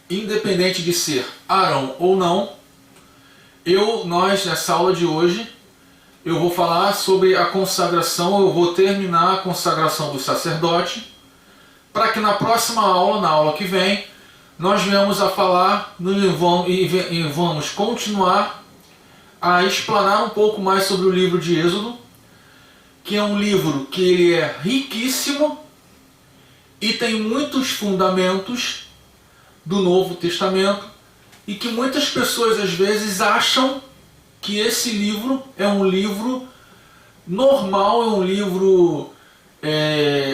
independente de ser Arão ou não, nós nessa aula de hoje, eu vou falar sobre a consagração, eu vou terminar a consagração do sacerdote, para que na próxima aula, na aula que vem, nós venhamos a falar e vamos continuar a explanar um pouco mais sobre o livro de Êxodo, que é um livro que ele é riquíssimo e tem muitos fundamentos do Novo Testamento e que muitas pessoas às vezes acham que esse livro é um livro normal, é um livro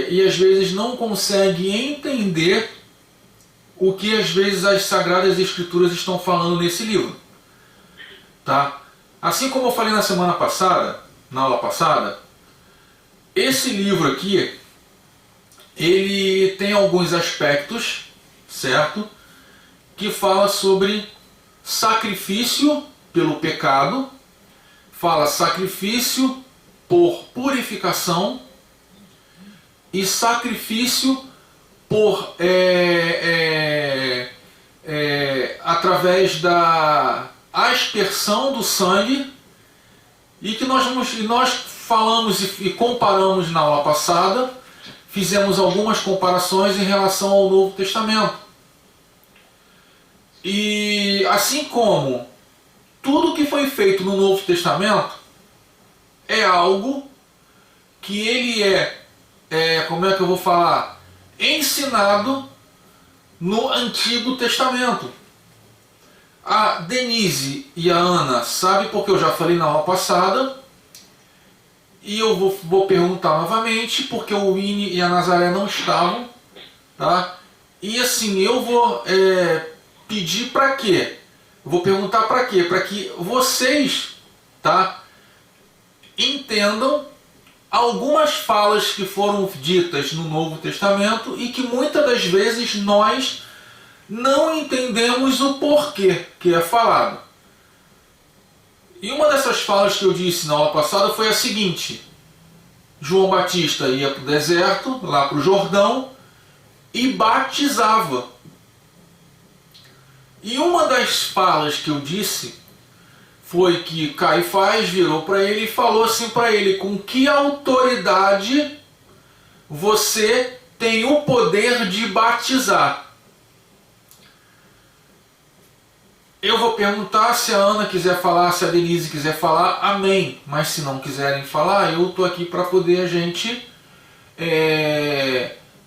e às vezes não consegue entender o que às vezes as Sagradas Escrituras estão falando nesse livro. Tá? Assim como eu falei na semana passada, na aula passada, esse livro aqui, ele tem alguns aspectos, certo? Que fala sobre sacrifício pelo pecado, fala sacrifício por purificação e sacrifício por através da aspersão do sangue, e que nós falamos e comparamos na aula passada, fizemos algumas comparações em relação ao Novo Testamento. E assim como tudo que foi feito no Novo Testamento é algo que ele como é que eu vou falar? Ensinado no Antigo Testamento. A Denise e a Ana sabem porque eu já falei na aula passada, e eu vou perguntar novamente porque o Winnie e a Nazaré não estavam, tá? E assim, eu vou pedir para quê? Eu vou perguntar para quê? Para que vocês, tá, entendam algumas falas que foram ditas no Novo Testamento e que muitas das vezes nós não entendemos o porquê que é falado. E uma dessas falas que eu disse na aula passada foi a seguinte: João Batista ia para o deserto, lá para o Jordão, e batizava. E uma das falas que eu disse foi que Caifás virou para ele e falou assim para ele: com que autoridade você tem o poder de batizar? Eu vou perguntar, se a Ana quiser falar, se a Denise quiser falar, amém. Mas se não quiserem falar, eu estou aqui para poder a gente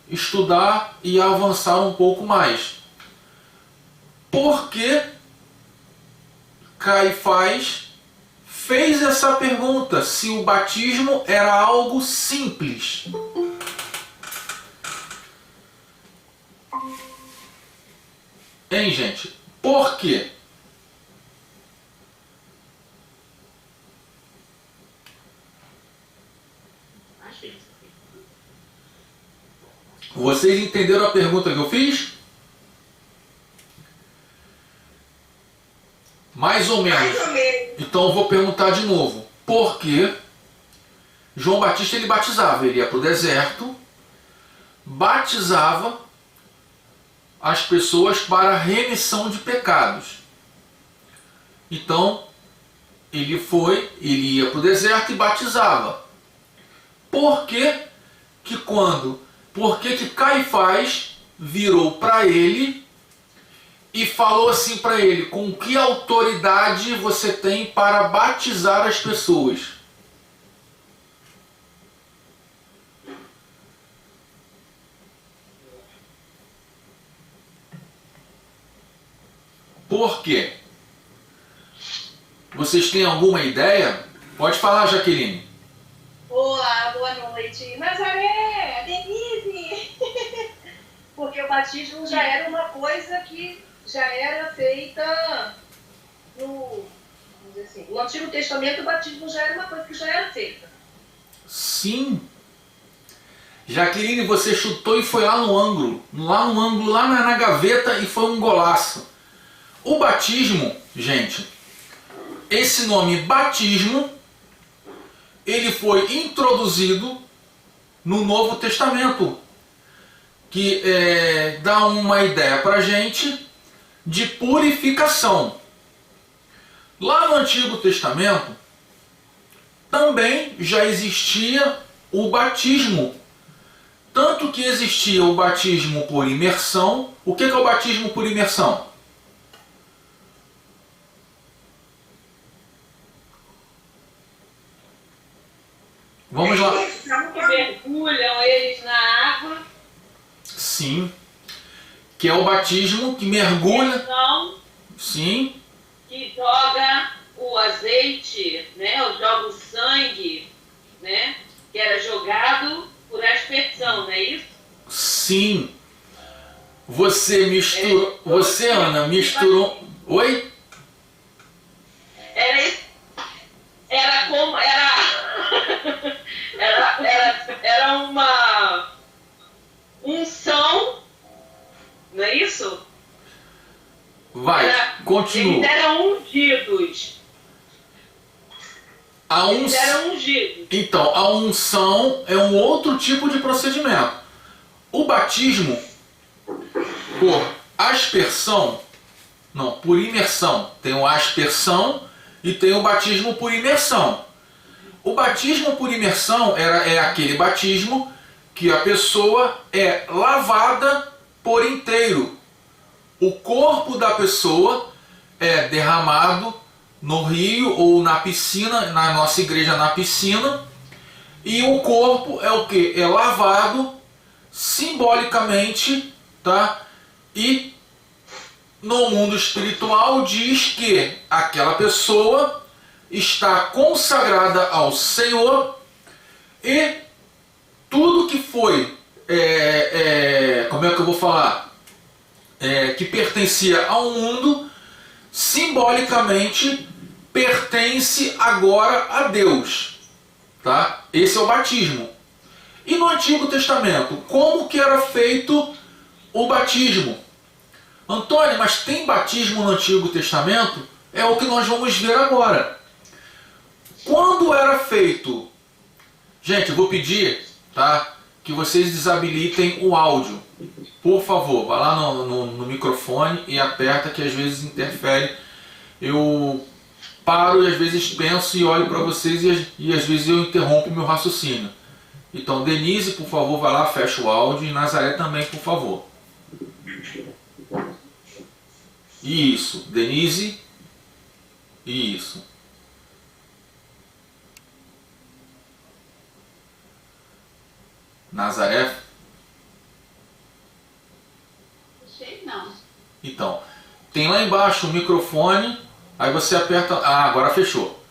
estudar e avançar um pouco mais. Por que Caifás fez essa pergunta, se o batismo era algo simples? Hein, gente? Por quê? Vocês entenderam a pergunta que eu fiz? Mais ou menos. Então eu vou perguntar de novo. Por que João Batista ele batizava? Ele ia para o deserto, batizava as pessoas para remissão de pecados. Então ele ia para o deserto e batizava. Por que que Caifás virou para ele e falou assim para ele: com que autoridade você tem para batizar as pessoas? Por quê? Vocês têm alguma ideia? Pode falar, Jaqueline. Olá, boa noite. Nazaré, Denise! Porque o batismo já era uma coisa que já era feita vamos dizer assim, no Antigo Testamento. O batismo já era uma coisa que já era feita. Sim. Jaqueline, você chutou e foi lá no ângulo, lá na gaveta, e foi um golaço. O batismo, gente, esse nome batismo, ele foi introduzido no Novo Testamento, que dá uma ideia para a gente de purificação. Lá no Antigo Testamento também já existia o batismo. Tanto que existia o batismo por imersão. O que é o batismo por imersão? Vamos lá. Que mergulham eles na água. Sim. Que é o batismo que mergulha. Não. Sim. Que joga o azeite, né? Ou joga o sangue, né? Que era jogado por aspersão, não é isso? Sim. Você misturou. Você, Ana, misturou. Oi? Era como. Era uma unção, não é isso? Vai, continua. Eles eram ungidos. Eles eram ungidos. Então, a unção é um outro tipo de procedimento. O batismo por aspersão, não, por imersão. Tem o aspersão e tem o batismo por imersão. O batismo por imersão é aquele batismo que a pessoa é lavada por inteiro. O corpo da pessoa é derramado no rio ou na piscina, na nossa igreja na piscina, e o corpo é o que? É lavado simbolicamente, tá? E no mundo espiritual diz que aquela pessoa está consagrada ao Senhor e tudo que foi, como é que eu vou falar? Que pertencia ao mundo, simbolicamente pertence agora a Deus, tá? Esse é o batismo. E no Antigo Testamento, como que era feito o batismo? Antônio, mas tem batismo no Antigo Testamento? É o que nós vamos ver agora. Quando era feito? Gente, eu vou pedir, tá, que vocês desabilitem o áudio. Por favor, vá lá no microfone e aperta, que às vezes interfere. Eu paro e às vezes penso e olho para vocês e às vezes eu interrompo meu raciocínio. Então, Denise, por favor, vai lá, fecha o áudio, e Nazaré também, por favor. Isso, Denise. Isso. Nazaré. Não. Então, tem lá embaixo o microfone, aí você aperta... Ah, agora fechou.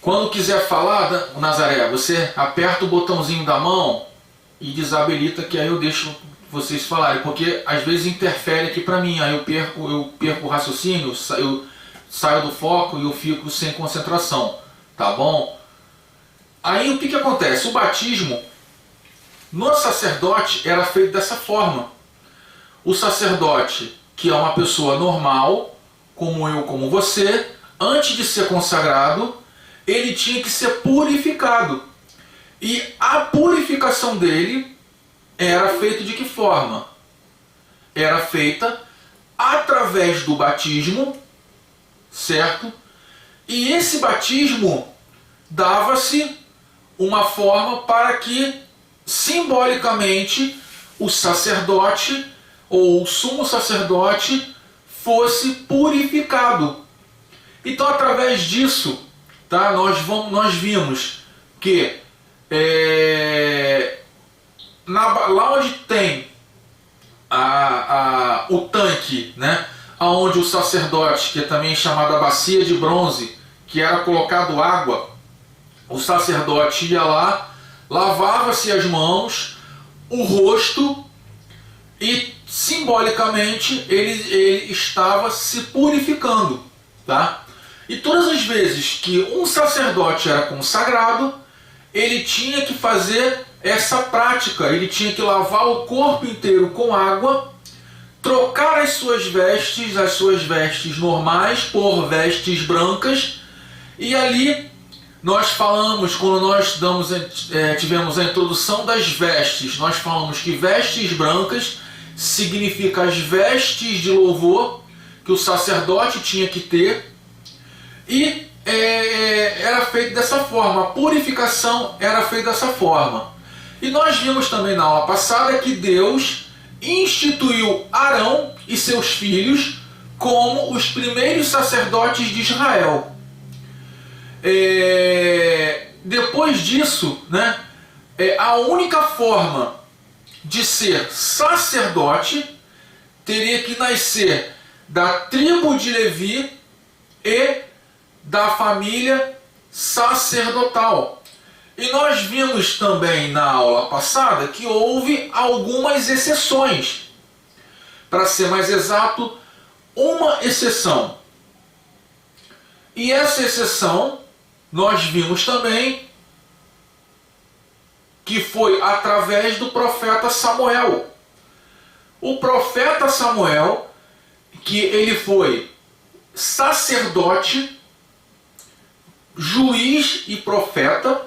Quando quiser falar, Nazaré, você aperta o botãozinho da mão e desabilita, que aí eu deixo vocês falarem, porque às vezes interfere aqui pra mim, aí eu perco o raciocínio, eu saio do foco e eu fico sem concentração, tá bom? Aí o que acontece? O batismo no sacerdote era feito dessa forma. O sacerdote, que é uma pessoa normal, como eu, como você, antes de ser consagrado, ele tinha que ser purificado. E a purificação dele era feita de que forma? Era feita através do batismo, certo? E esse batismo dava-se uma forma para que, simbolicamente, o sacerdote ou o sumo sacerdote fosse purificado. Então, através disso, tá, nós vimos que lá onde tem o tanque, né, onde o sacerdote, que é também chamado a bacia de bronze, que era colocado água, o sacerdote ia lá, lavava-se as mãos, o rosto, e simbolicamente ele estava se purificando, tá? E todas as vezes que um sacerdote era consagrado, ele tinha que fazer essa prática, ele tinha que lavar o corpo inteiro com água, trocar as suas vestes normais por vestes brancas, e ali nós falamos, quando nós tivemos a introdução das vestes, nós falamos que vestes brancas significa as vestes de louvor que o sacerdote tinha que ter, e era feito dessa forma, a purificação era feita dessa forma. E nós vimos também na aula passada que Deus instituiu Arão e seus filhos como os primeiros sacerdotes de Israel. Depois disso, né, a única forma de ser sacerdote teria que nascer da tribo de Levi e da família sacerdotal. E nós vimos também na aula passada que houve algumas exceções. Para ser mais exato, uma exceção. E essa exceção nós vimos também que foi através do profeta Samuel. O profeta Samuel, que ele foi sacerdote, juiz e profeta.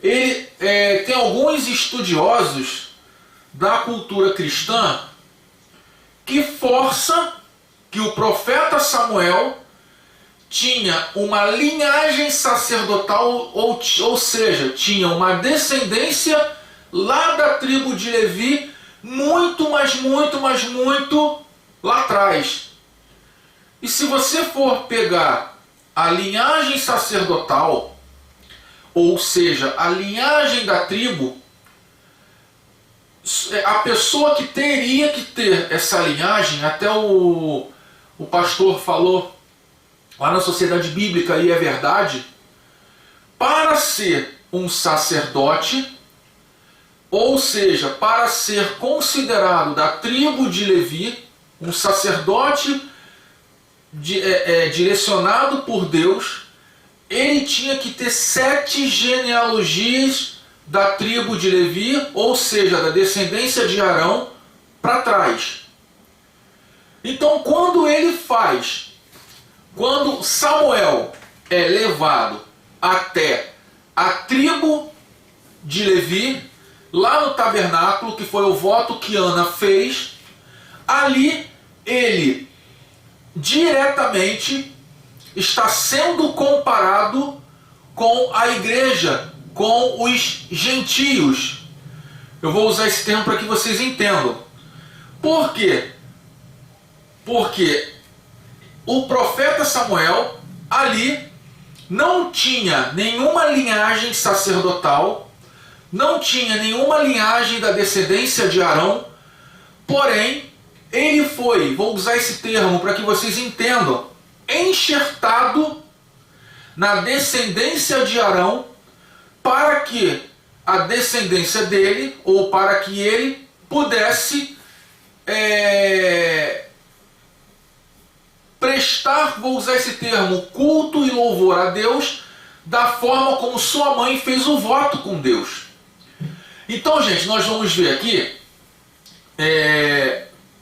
Ele tem alguns estudiosos da cultura cristã que força que o profeta Samuel tinha uma linhagem sacerdotal, ou seja, tinha uma descendência lá da tribo de Levi, muito lá atrás. E se você for pegar a linhagem sacerdotal, ou seja, a linhagem da tribo, a pessoa que teria que ter essa linhagem, até o pastor falou lá na Sociedade Bíblica, e é verdade, para ser um sacerdote, ou seja, para ser considerado da tribo de Levi, um sacerdote direcionado por Deus, ele tinha que ter 7 genealogias da tribo de Levi, ou seja, da descendência de Arão, para trás. Então, quando Samuel é levado até a tribo de Levi, lá no tabernáculo, que foi o voto que Ana fez, ali ele diretamente está sendo comparado com a igreja, com os gentios. Eu vou usar esse termo para que vocês entendam. Por quê? Porque o profeta Samuel ali não tinha nenhuma linhagem sacerdotal, não tinha nenhuma linhagem da descendência de Arão, porém, ele foi, vou usar esse termo para que vocês entendam, enxertado na descendência de Arão, para que a descendência dele, ou para que ele pudesse prestar, vou usar esse termo, culto e louvor a Deus, da forma como sua mãe fez o voto com Deus. Então, gente, nós vamos ver aqui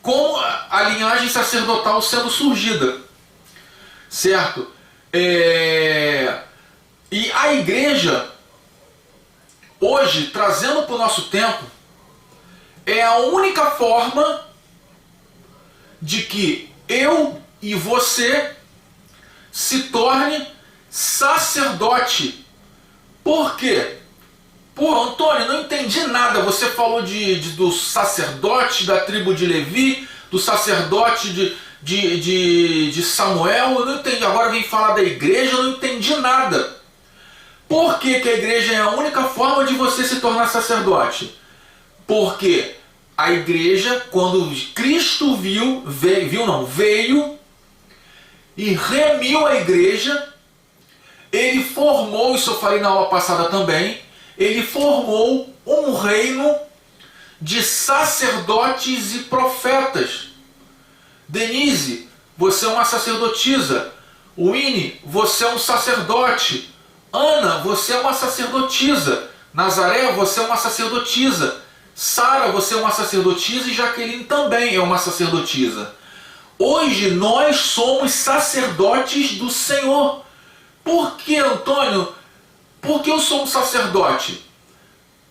como a linhagem sacerdotal sendo surgida, certo? E a igreja, hoje, trazendo para o nosso tempo, é a única forma de que eu e você se torne sacerdote. Por quê? Pô, Antônio, não entendi nada. Você falou do sacerdote da tribo de Levi, do sacerdote de Samuel. Eu não entendi. Agora vem falar da igreja, eu não entendi nada. Por que a igreja é a única forma de você se tornar sacerdote? Porque a igreja, quando Cristo veio e remiu a igreja, ele formou, isso eu falei na aula passada também, ele formou um reino de sacerdotes e profetas. Denise, você é uma sacerdotisa. Winnie, você é um sacerdote. Ana, você é uma sacerdotisa. Nazaré, você é uma sacerdotisa. Sara, você é uma sacerdotisa, e Jaqueline também é uma sacerdotisa. Hoje nós somos sacerdotes do Senhor. Por que, Antônio? Por que eu sou um sacerdote?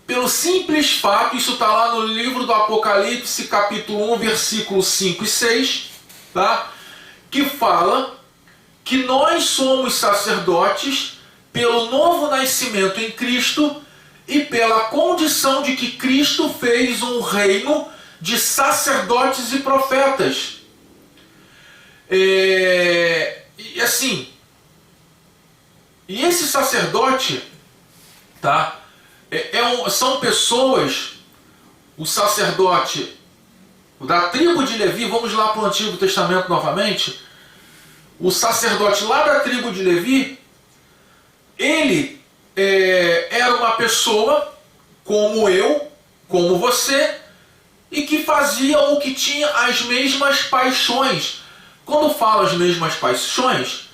pelo simples fato, isso está lá no livro do Apocalipse, capítulo 1, versículos 5 e 6, tá? Que fala que nós somos sacerdotes pelo novo nascimento em Cristo e pela condição de que Cristo fez um reino de sacerdotes e profetas. E assim, e esse sacerdote, tá? São pessoas, o sacerdote da tribo de Levi, vamos lá para o Antigo Testamento novamente, o sacerdote lá da tribo de Levi, ele era uma pessoa como eu, como você, e que fazia ou que tinha as mesmas paixões. Quando falo as mesmas paixões,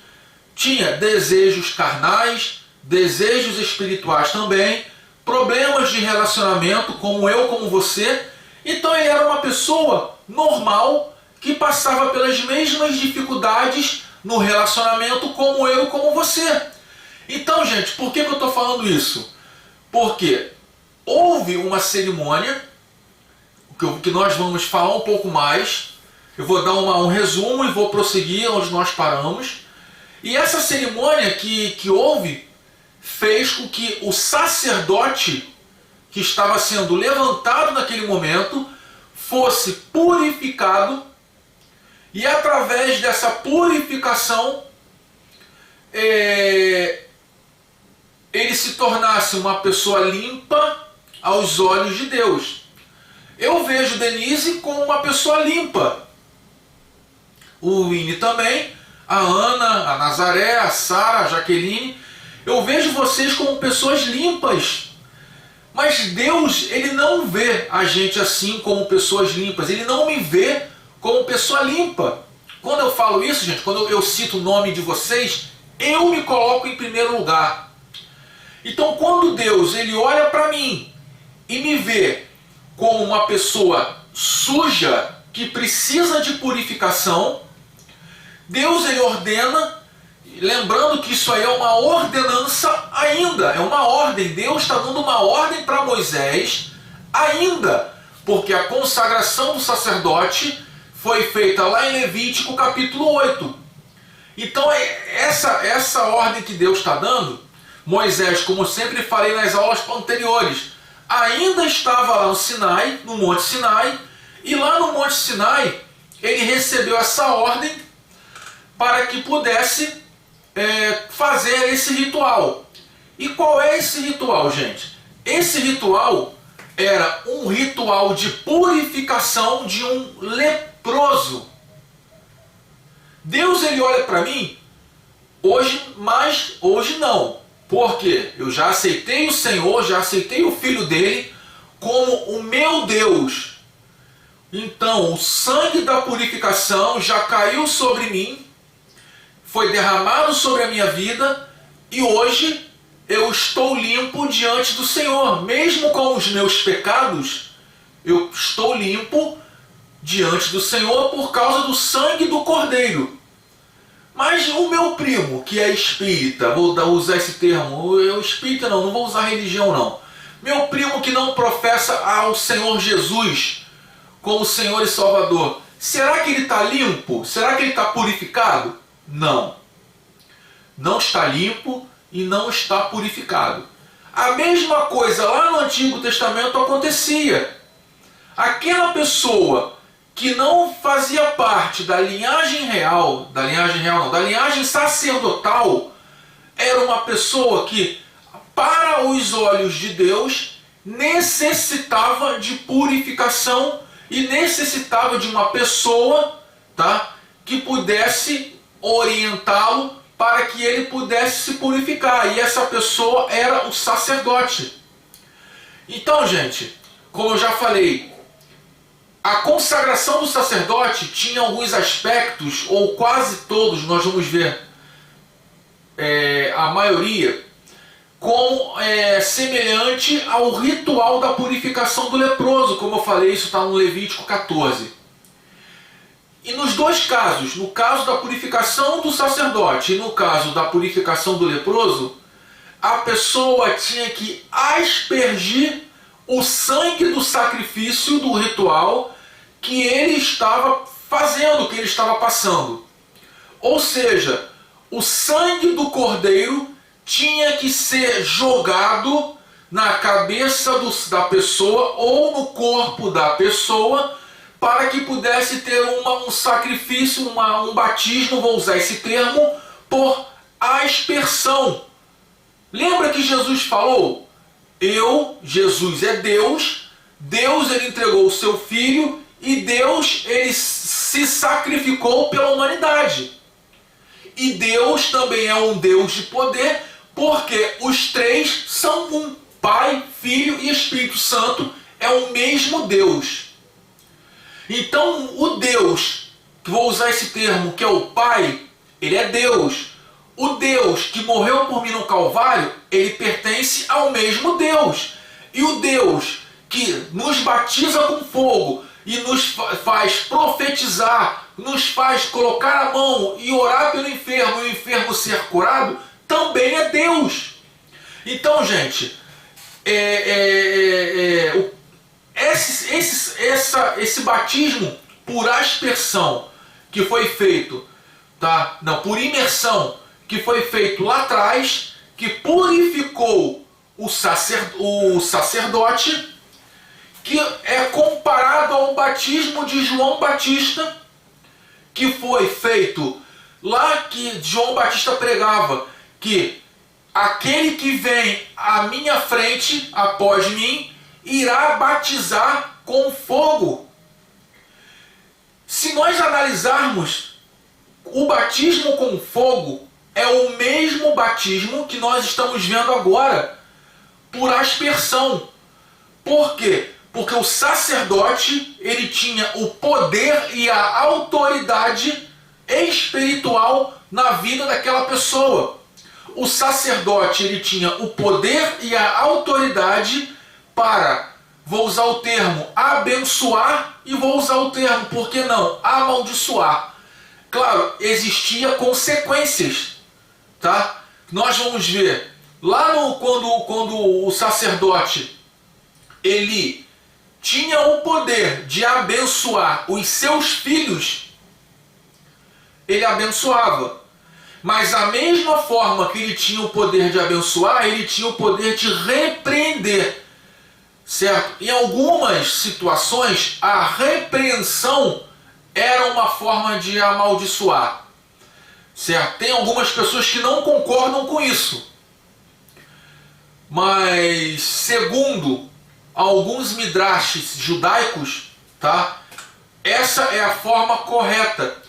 tinha desejos carnais, desejos espirituais também, problemas de relacionamento, como eu, como você. Então ele era uma pessoa normal, que passava pelas mesmas dificuldades no relacionamento, como eu e como você. Então, gente, por que eu estou falando isso? Porque houve uma cerimônia, que nós vamos falar um pouco mais. Eu vou dar um resumo e vou prosseguir onde nós paramos. E essa cerimônia que houve fez com que o sacerdote que estava sendo levantado naquele momento fosse purificado, e através dessa purificação ele se tornasse uma pessoa limpa aos olhos de Deus. Eu vejo Denise como uma pessoa limpa, o Winnie também, a Ana, a Nazaré, a Sara, a Jaqueline. Eu vejo vocês como pessoas limpas. Mas Deus, ele não vê a gente assim como pessoas limpas. Ele não me vê como pessoa limpa. Quando eu falo isso, gente, quando eu cito o nome de vocês, eu me coloco em primeiro lugar. Então, quando Deus, ele olha para mim e me vê como uma pessoa suja, que precisa de purificação, Deus, ele ordena. Lembrando que isso aí é uma ordenança ainda, é uma ordem. Deus está dando uma ordem para Moisés ainda, porque a consagração do sacerdote foi feita lá em Levítico capítulo 8. Então essa ordem que Deus está dando, Moisés, como eu sempre falei nas aulas anteriores, ainda estava lá no Sinai, no Monte Sinai, e lá no Monte Sinai ele recebeu essa ordem para que pudesse fazer esse ritual. E qual é esse ritual, gente? Esse ritual era um ritual de purificação de um leproso. Deus, ele olha para mim hoje, mas hoje não. Porque eu já aceitei o Senhor, já aceitei o Filho dele como o meu Deus. Então o sangue da purificação já caiu sobre mim, foi derramado sobre a minha vida, e hoje eu estou limpo diante do Senhor. Mesmo com os meus pecados, eu estou limpo diante do Senhor por causa do sangue do Cordeiro. Mas o meu primo, que é espírita, vou usar esse termo, eu espírita não vou usar religião não. Meu primo que não professa ao Senhor Jesus como Senhor e Salvador, será que ele está limpo? Será que ele está purificado? Não. Não está limpo e não está purificado. A mesma coisa lá no Antigo Testamento acontecia. Aquela pessoa que não fazia parte da linhagem real, da linhagem sacerdotal, era uma pessoa que, para os olhos de Deus, necessitava de purificação e necessitava de uma pessoa, tá, que pudesse orientá-lo para que ele pudesse se purificar. E essa pessoa era o sacerdote. Então, gente, como eu já falei, a consagração do sacerdote tinha alguns aspectos, ou quase todos, nós vamos ver a maioria, como semelhante ao ritual da purificação do leproso. Como eu falei, isso está no Levítico 14. E nos dois casos, no caso da purificação do sacerdote e no caso da purificação do leproso, a pessoa tinha que aspergir o sangue do sacrifício, do ritual que ele estava fazendo, que ele estava passando. Ou seja, o sangue do cordeiro tinha que ser jogado na cabeça da pessoa ou no corpo da pessoa para que pudesse ter um sacrifício, um batismo, vou usar esse termo, por aspersão. Lembra que Jesus falou? Jesus é Deus, Deus ele entregou o seu Filho e Deus ele se sacrificou pela humanidade. E Deus também é um Deus de poder, porque os três são um. Pai, Filho e Espírito Santo é o mesmo Deus. Então o Deus, que vou usar esse termo, que é o Pai, ele é Deus. O Deus que morreu por mim no Calvário, ele pertence ao mesmo Deus. E o Deus que nos batiza com fogo e nos faz profetizar, nos faz colocar a mão e orar pelo enfermo e o enfermo ser curado, também é Deus. Então, gente, esse batismo por aspersão que foi feito, tá? Não, por imersão, que foi feito lá atrás, que purificou o sacerdote, que é comparado ao batismo de João Batista, que foi feito lá, que João Batista pregava que aquele que vem à minha frente, após mim, irá batizar com fogo. Se nós analisarmos, o batismo com fogo é o mesmo batismo que nós estamos vendo agora, por aspersão. Por quê? Porque o sacerdote, ele tinha o poder e a autoridade espiritual na vida daquela pessoa. O sacerdote, ele tinha o poder e a autoridade para, vou usar o termo, abençoar, e vou usar o termo, por que não, amaldiçoar. Claro, existia consequências, tá? Nós vamos ver, lá quando o sacerdote, ele tinha o poder de abençoar os seus filhos, ele abençoava. Mas a mesma forma que ele tinha o poder de abençoar, ele tinha o poder de repreender, certo? Em algumas situações, a repreensão era uma forma de amaldiçoar, certo? Tem algumas pessoas que não concordam com isso. Mas, segundo alguns midrashes judaicos, tá? Essa é a forma correta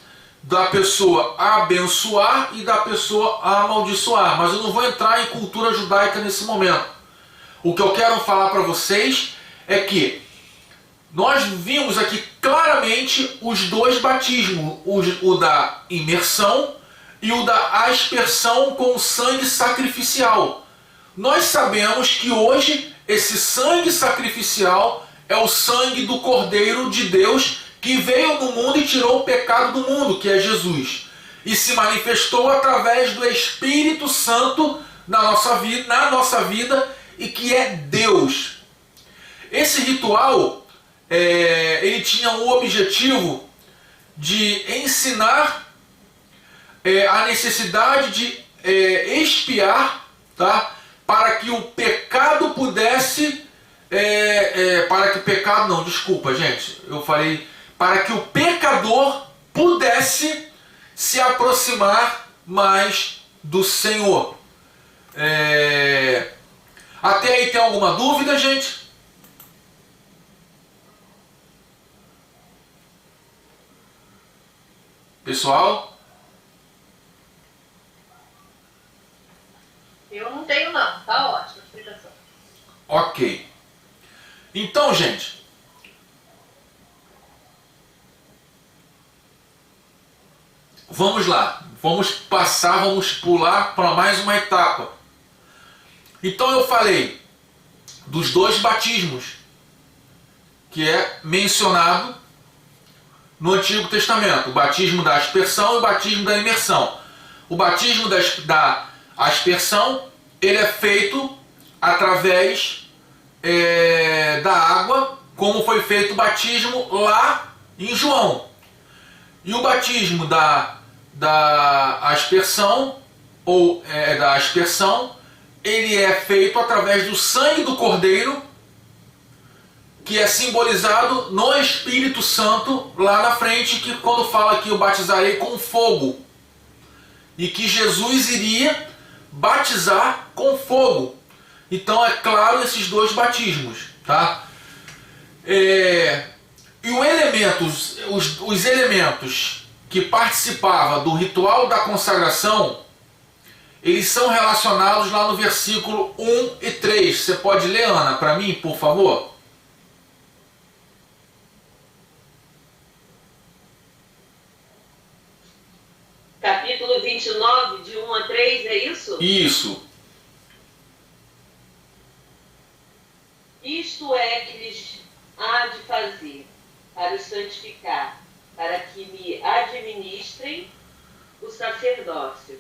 da pessoa abençoar e da pessoa amaldiçoar. Mas eu não vou entrar em cultura judaica nesse momento. O que eu quero falar para vocês é que nós vimos aqui claramente os dois batismos, o da imersão e o da aspersão com sangue sacrificial. Nós sabemos que hoje esse sangue sacrificial é o sangue do Cordeiro de Deus que veio no mundo e tirou o pecado do mundo, que é Jesus, e se manifestou através do Espírito Santo na nossa vida, e que é Deus. Esse ritual, ele tinha o objetivo de ensinar a necessidade de expiar, tá? Para que o pecado pudesse... para que o pecador pudesse se aproximar mais do Senhor. Até aí tem alguma dúvida, gente? Pessoal? Eu não tenho não, tá ótima a explicação. Ok. Então, gente, vamos lá. Vamos pular para mais uma etapa. Então eu falei dos dois batismos que é mencionado no Antigo Testamento. O batismo da aspersão e o batismo da imersão. O batismo da aspersão, ele é feito através da água, como foi feito o batismo lá em João. E o batismo da aspersão, da aspersão, ele é feito através do sangue do Cordeiro, que é simbolizado no Espírito Santo lá na frente, que quando fala que eu batizarei com fogo, e que Jesus iria batizar com fogo. Então é claro esses dois batismos, tá? E os elementos que participavam do ritual da consagração, eles são relacionados lá no versículo 1 e 3. Você pode ler, Ana, para mim, por favor? Capítulo 29, de 1 a 3, é isso? Isso. Isto é que lhes há de fazer, para os santificar, para que me administrem o sacerdócio.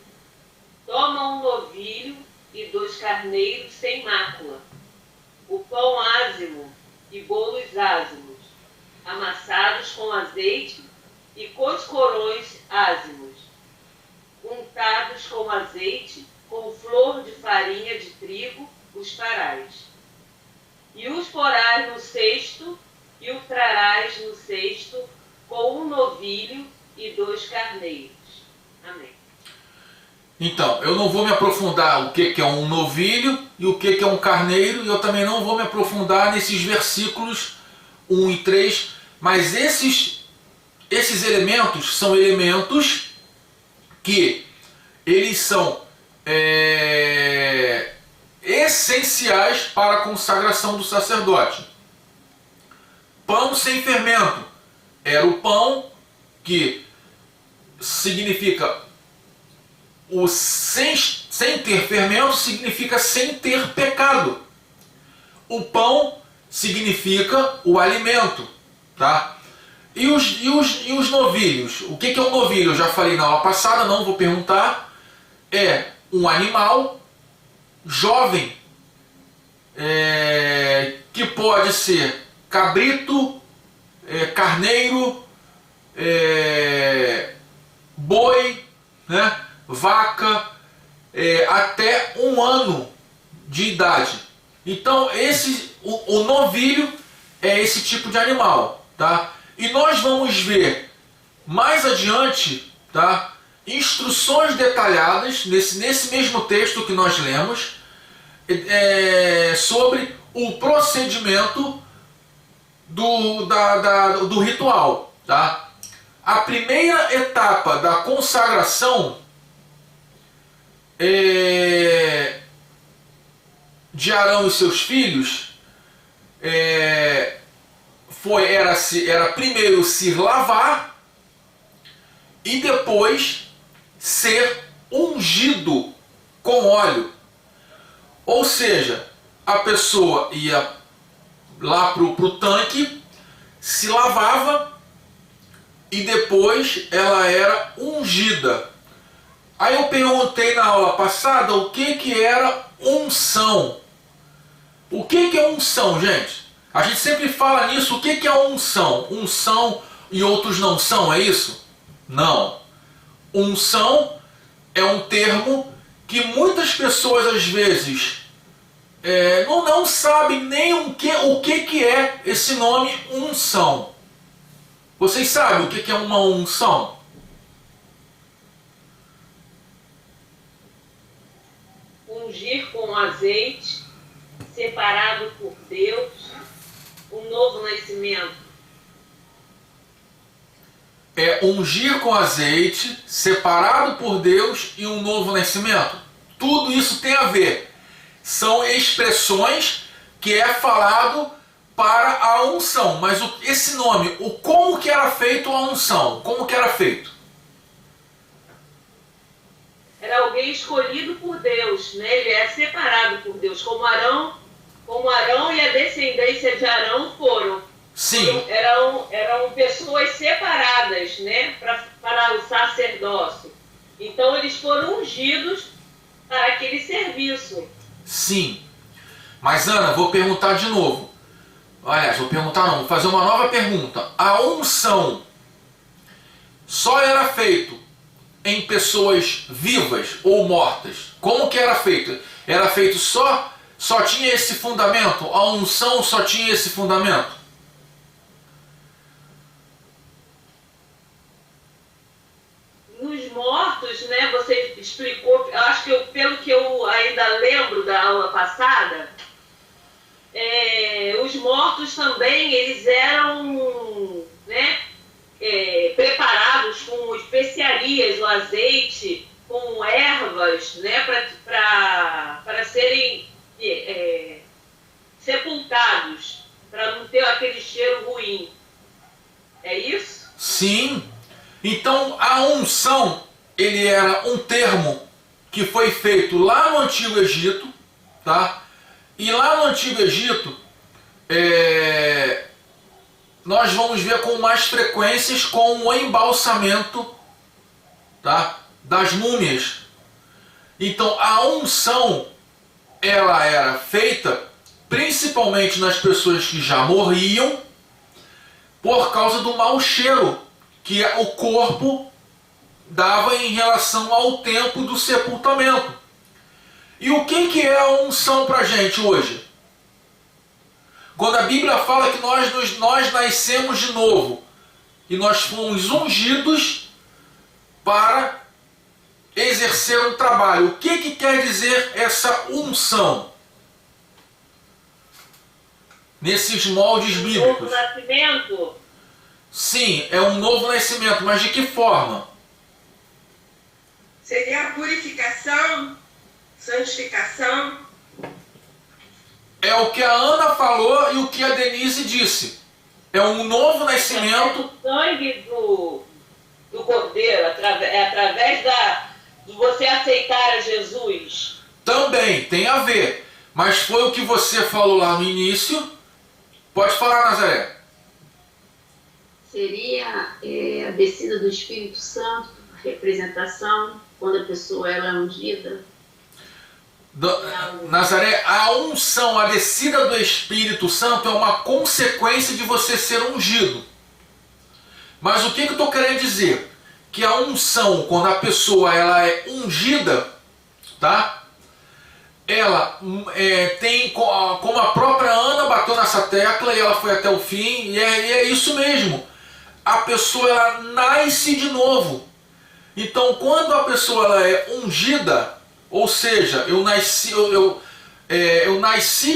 Toma um novilho e 2 carneiros sem mácula, o pão ázimo e bolos ázimos, amassados com azeite e coscorões ázimos, untados com azeite, com flor de farinha de trigo, os farás. E os porás no cesto, e o trarás no cesto, com um novilho e 2 carneiros. Amém. Então, eu não vou me aprofundar o que é um novilho e o que é um carneiro, e eu também não vou me aprofundar nesses versículos 1 e 3, mas esses elementos são elementos que eles são essenciais para a consagração do sacerdote. Pão sem fermento era o pão que significa o sem ter fermento, significa sem ter pecado. O pão significa o alimento, tá? E os novilhos? O que é um novilho? Eu já falei na aula passada, não vou perguntar. É um animal jovem, que pode ser cabrito, carneiro, boi, né? Vaca, até 1 ano de idade. Então o novilho é esse tipo de animal, tá? E nós vamos ver mais adiante, tá, instruções detalhadas nesse mesmo texto que nós lemos, sobre o procedimento do ritual, tá? A primeira etapa da consagração de Arão e seus filhos era primeiro se lavar e depois ser ungido com óleo. Ou seja, a pessoa ia lá para o tanque, se lavava e depois ela era ungida. Aí eu perguntei na aula passada o que era unção. O que é unção, gente? A gente sempre fala nisso, o que é unção? Unção e outros não são, é isso? Não. Unção é um termo que muitas pessoas às vezes não sabem nem o que é esse nome unção. Vocês sabem o que é uma unção? Ungir com azeite, separado por Deus, um novo nascimento. Ungir com azeite, separado por Deus e um novo nascimento. Tudo isso tem a ver. São expressões que é falado para a unção. Mas esse nome, como que era feito a unção? Como que era feito? Era alguém escolhido por Deus, né? Ele é separado por Deus, como Arão e a descendência de Arão foram. Sim. Eram pessoas separadas, né? Para o sacerdócio. Então eles foram ungidos para aquele serviço. Sim. Mas Ana, vou perguntar de novo. Aliás, vou perguntar não, vou fazer uma nova pergunta. A unção só era feito em pessoas vivas ou mortas? Como que era feito? Era feito só tinha esse fundamento? A unção só tinha esse fundamento? Nos mortos, né, você explicou, eu acho que pelo que eu ainda lembro da aula passada, os mortos também, eles eram, né, preparados com especiarias, o azeite, com ervas, né, para serem sepultados, para não ter aquele cheiro ruim. É isso? Sim. Então a unção, ele era um termo que foi feito lá no Antigo Egito, tá? E lá no Antigo Egito, nós vamos ver com mais frequências com o embalsamento, tá? Das múmias. Então a unção, ela era feita principalmente nas pessoas que já morriam por causa do mau cheiro que o corpo dava em relação ao tempo do sepultamento. E o que é a unção para a gente hoje? Quando a Bíblia fala que nós nascemos de novo e nós fomos ungidos para exercer um trabalho, o que quer dizer essa unção? Nesses moldes bíblicos. Novo nascimento? Sim, é um novo nascimento, mas de que forma? Seria a purificação, santificação. É o que a Ana falou e o que a Denise disse. É um novo nascimento. O sangue do Cordeiro, através de você aceitar a Jesus. Também tem a ver. Mas foi o que você falou lá no início. Pode falar, Nazaré. Seria a descida do Espírito Santo, representação, quando a pessoa ela é ungida. Nazaré, a unção, a descida do Espírito Santo é uma consequência de você ser ungido. Mas o que eu estou querendo dizer? Que a unção, quando a pessoa ela é ungida, tá? Ela tem, como a própria Ana bateu nessa tecla e ela foi até o fim, e é isso mesmo. A pessoa ela nasce de novo. Então, quando a pessoa ela é ungida, ou seja, eu nasci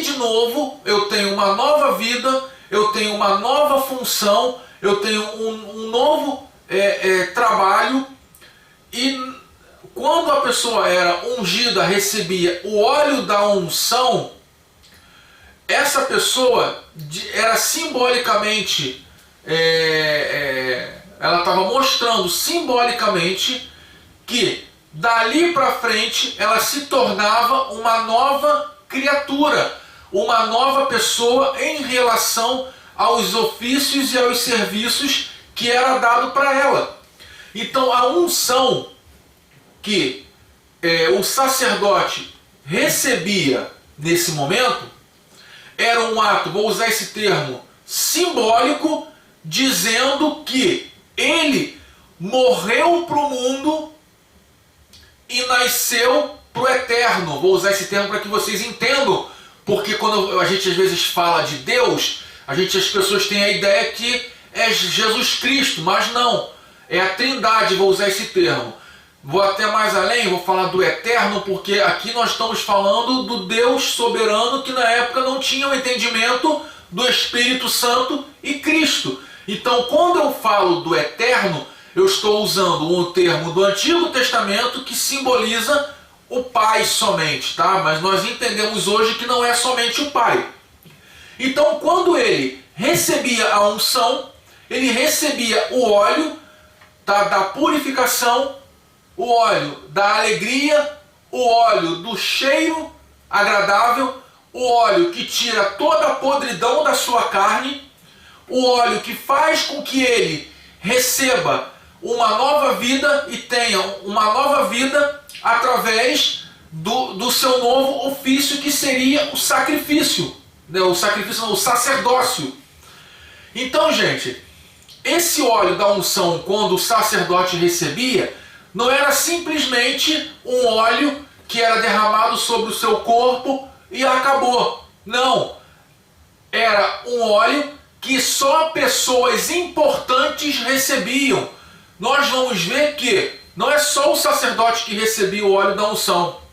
de novo, eu tenho uma nova vida, eu tenho uma nova função, eu tenho um novo trabalho. E quando a pessoa era ungida, recebia o óleo da unção, essa pessoa era simbolicamente, ela estava mostrando simbolicamente que dali para frente ela se tornava uma nova criatura, uma nova pessoa em relação aos ofícios e aos serviços que era dado para ela. Então a unção que o sacerdote recebia nesse momento era um ato, vou usar esse termo, simbólico, dizendo que ele morreu para o mundo e nasceu para o eterno. Vou usar esse termo para que vocês entendam, porque quando a gente às vezes fala de Deus, as pessoas têm a ideia que é Jesus Cristo, mas não, é a Trindade, vou usar esse termo. Vou até mais além, vou falar do eterno, porque aqui nós estamos falando do Deus soberano que na época não tinha o entendimento do Espírito Santo e Cristo. Então, quando eu falo do eterno, eu estou usando um termo do Antigo Testamento que simboliza o Pai somente, tá? Mas nós entendemos hoje que não é somente o Pai. Então, quando ele recebia a unção, ele recebia o óleo da purificação, o óleo da alegria, o óleo do cheiro agradável, o óleo que tira toda a podridão da sua carne, o óleo que faz com que ele receba uma nova vida e tenha uma nova vida através do seu novo ofício, que seria o sacrifício, né? O sacrifício não, o sacerdócio. Então, gente, esse óleo da unção, quando o sacerdote recebia, não era simplesmente um óleo que era derramado sobre o seu corpo e acabou. Não. Era um óleo que só pessoas importantes recebiam. Nós vamos ver que não é só o sacerdote que recebia o óleo da unção.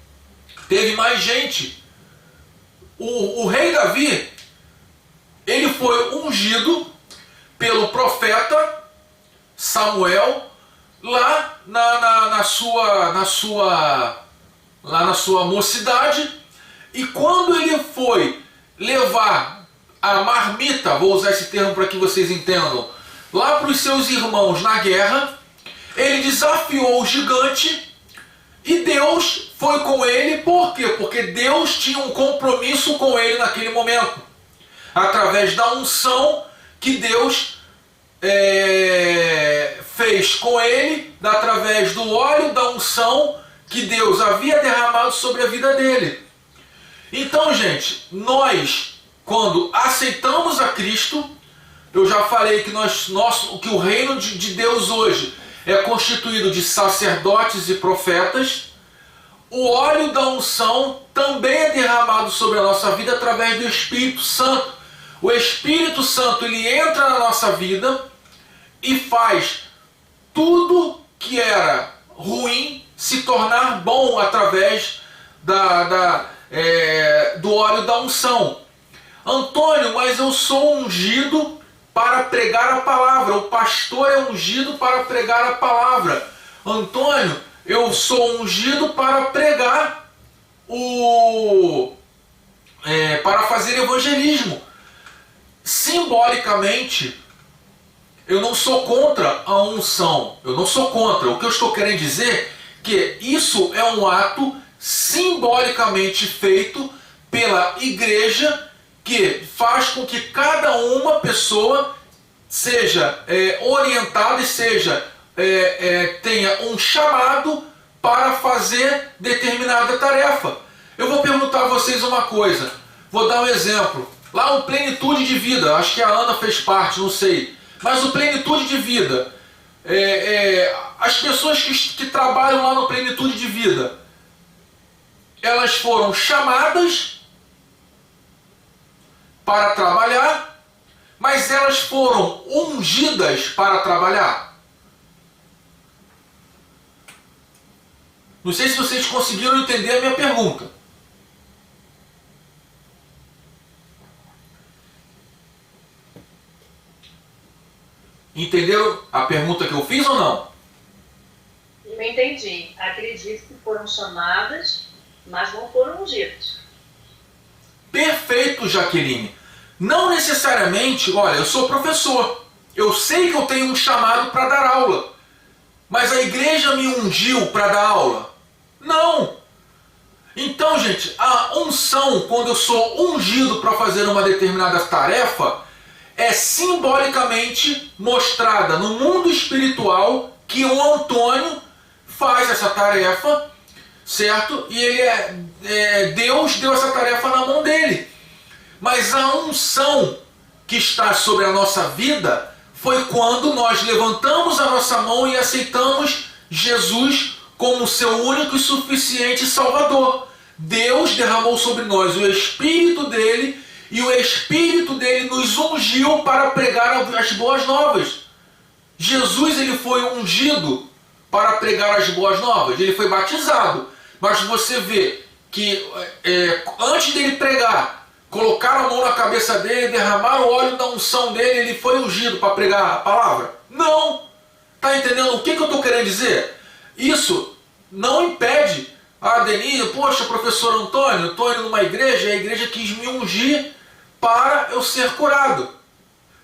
Teve mais gente. O rei Davi, ele foi ungido pelo profeta Samuel lá na sua mocidade, e quando ele foi levar a marmita, vou usar esse termo para que vocês entendam, lá para os seus irmãos na guerra, ele desafiou o gigante e Deus foi com ele. Por quê? Porque Deus tinha um compromisso com ele naquele momento, através da unção que Deus fez com ele, através do óleo da unção que Deus havia derramado sobre a vida dele. Então, gente, nós, quando aceitamos a Cristo, eu já falei que que o reino de Deus hoje é constituído de sacerdotes e profetas. O óleo da unção também é derramado sobre a nossa vida através do Espírito Santo. O Espírito Santo, ele entra na nossa vida e faz tudo que era ruim se tornar bom através do óleo da unção. Antônio, mas eu sou ungido para pregar a palavra. O pastor é ungido para pregar a palavra. Antônio, eu sou ungido para pregar para fazer evangelismo. Simbolicamente, eu não sou contra a unção. Eu não sou contra. O que eu estou querendo dizer é que isso é um ato simbolicamente feito pela igreja, que faz com que cada uma pessoa seja orientada e tenha um chamado para fazer determinada tarefa. Eu vou perguntar a vocês uma coisa. Vou dar um exemplo. Lá o Plenitude de Vida, acho que a Ana fez parte, não sei. Mas o Plenitude de Vida, as pessoas que trabalham lá no Plenitude de Vida, elas foram chamadas para trabalhar, mas elas foram ungidas para trabalhar. Não sei se vocês conseguiram entender a minha pergunta. Entenderam a pergunta que eu fiz ou não? Eu entendi. Acredito que foram chamadas, mas não foram ungidas. Perfeito, Jaqueline. Não necessariamente, olha, eu sou professor. Eu sei que eu tenho um chamado para dar aula. Mas a igreja me ungiu para dar aula? Não. Então, gente, a unção, quando eu sou ungido para fazer uma determinada tarefa, é simbolicamente mostrada no mundo espiritual que o Antônio faz essa tarefa, certo? E Deus deu essa tarefa na mão dele. Mas a unção que está sobre a nossa vida foi quando nós levantamos a nossa mão e aceitamos Jesus como seu único e suficiente Salvador. Deus derramou sobre nós o Espírito dele, e o Espírito dele nos ungiu para pregar as boas novas. Jesus, ele foi ungido para pregar as boas novas. Ele foi batizado. Mas você vê que antes dele pregar, colocaram a mão na cabeça dele, derramaram o óleo da unção dele, ele foi ungido para pregar a palavra? Não! Está entendendo o que eu estou querendo dizer? Isso não impede a Denise, poxa, professor Antônio, eu estou indo numa igreja e a igreja quis me ungir para eu ser curado.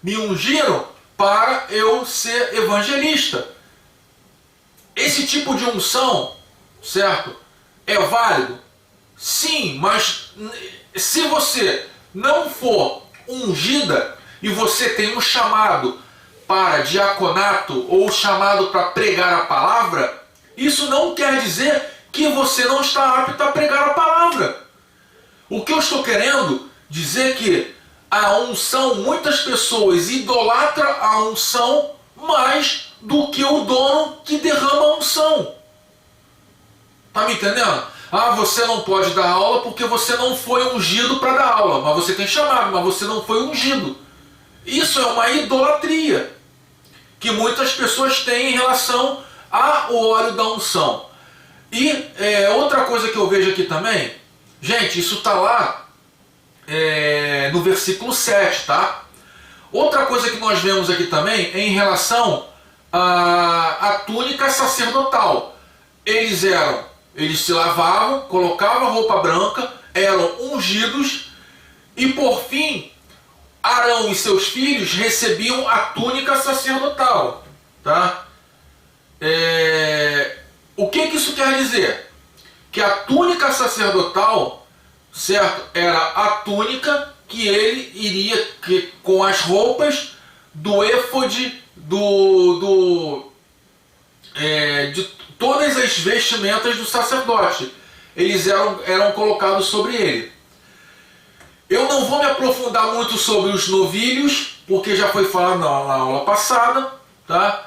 Me ungiram para eu ser evangelista. Esse tipo de unção, certo? É válido? Sim, mas se você não for ungida e você tem um chamado para diaconato ou chamado para pregar a palavra, isso não quer dizer que você não está apto a pregar a palavra. O que eu estou querendo dizer é que a unção, muitas pessoas idolatram a unção mais do que o dono que derrama a unção. Tá me entendendo? Ah, você não pode dar aula porque você não foi ungido para dar aula. Mas você tem chamado, mas você não foi ungido. Isso é uma idolatria que muitas pessoas têm em relação ao óleo da unção. E outra coisa que eu vejo aqui também, gente, isso está lá no versículo 7, tá? Outra coisa que nós vemos aqui também é em relação à túnica sacerdotal. Eles se lavavam, colocavam roupa branca, eram ungidos e por fim Arão e seus filhos recebiam a túnica sacerdotal, tá? O que isso quer dizer? Que a túnica sacerdotal, certo, era a túnica que ele iria com as roupas do éfode, de todas as vestimentas do sacerdote. Eles eram colocados sobre ele. Eu não vou me aprofundar muito sobre os novilhos, porque já foi falado na aula passada, tá?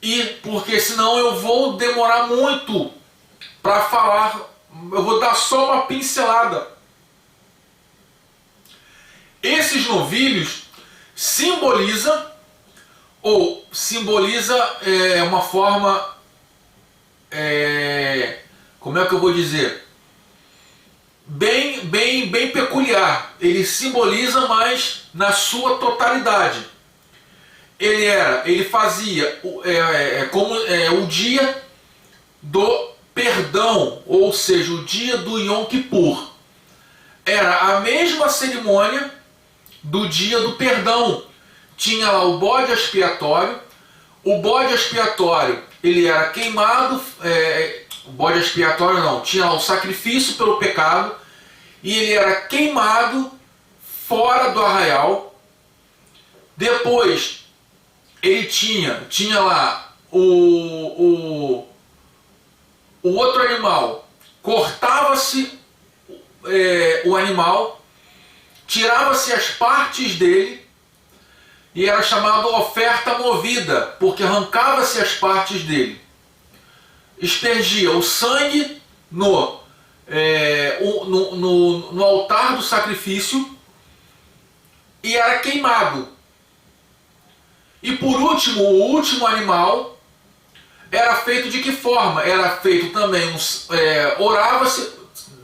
E porque senão eu vou demorar muito para falar, eu vou dar só uma pincelada. Esses novilhos simboliza uma forma, como é que eu vou dizer? Bem peculiar. Ele simboliza mais na sua totalidade. Ele fazia o dia do perdão, ou seja, o dia do Yom Kippur. Era a mesma cerimônia do dia do perdão. Tinha lá o bode expiatório. O bode expiatório, ele era queimado. O bode expiatório não, tinha lá o sacrifício pelo pecado. E ele era queimado fora do arraial. Depois, ele tinha lá o outro animal. Cortava-se o animal, tirava-se as partes dele e era chamado oferta movida, porque arrancava-se as partes dele. Espergia o sangue no altar do sacrifício e era queimado. E por último, o último animal era feito de que forma? Era feito também, orava-se,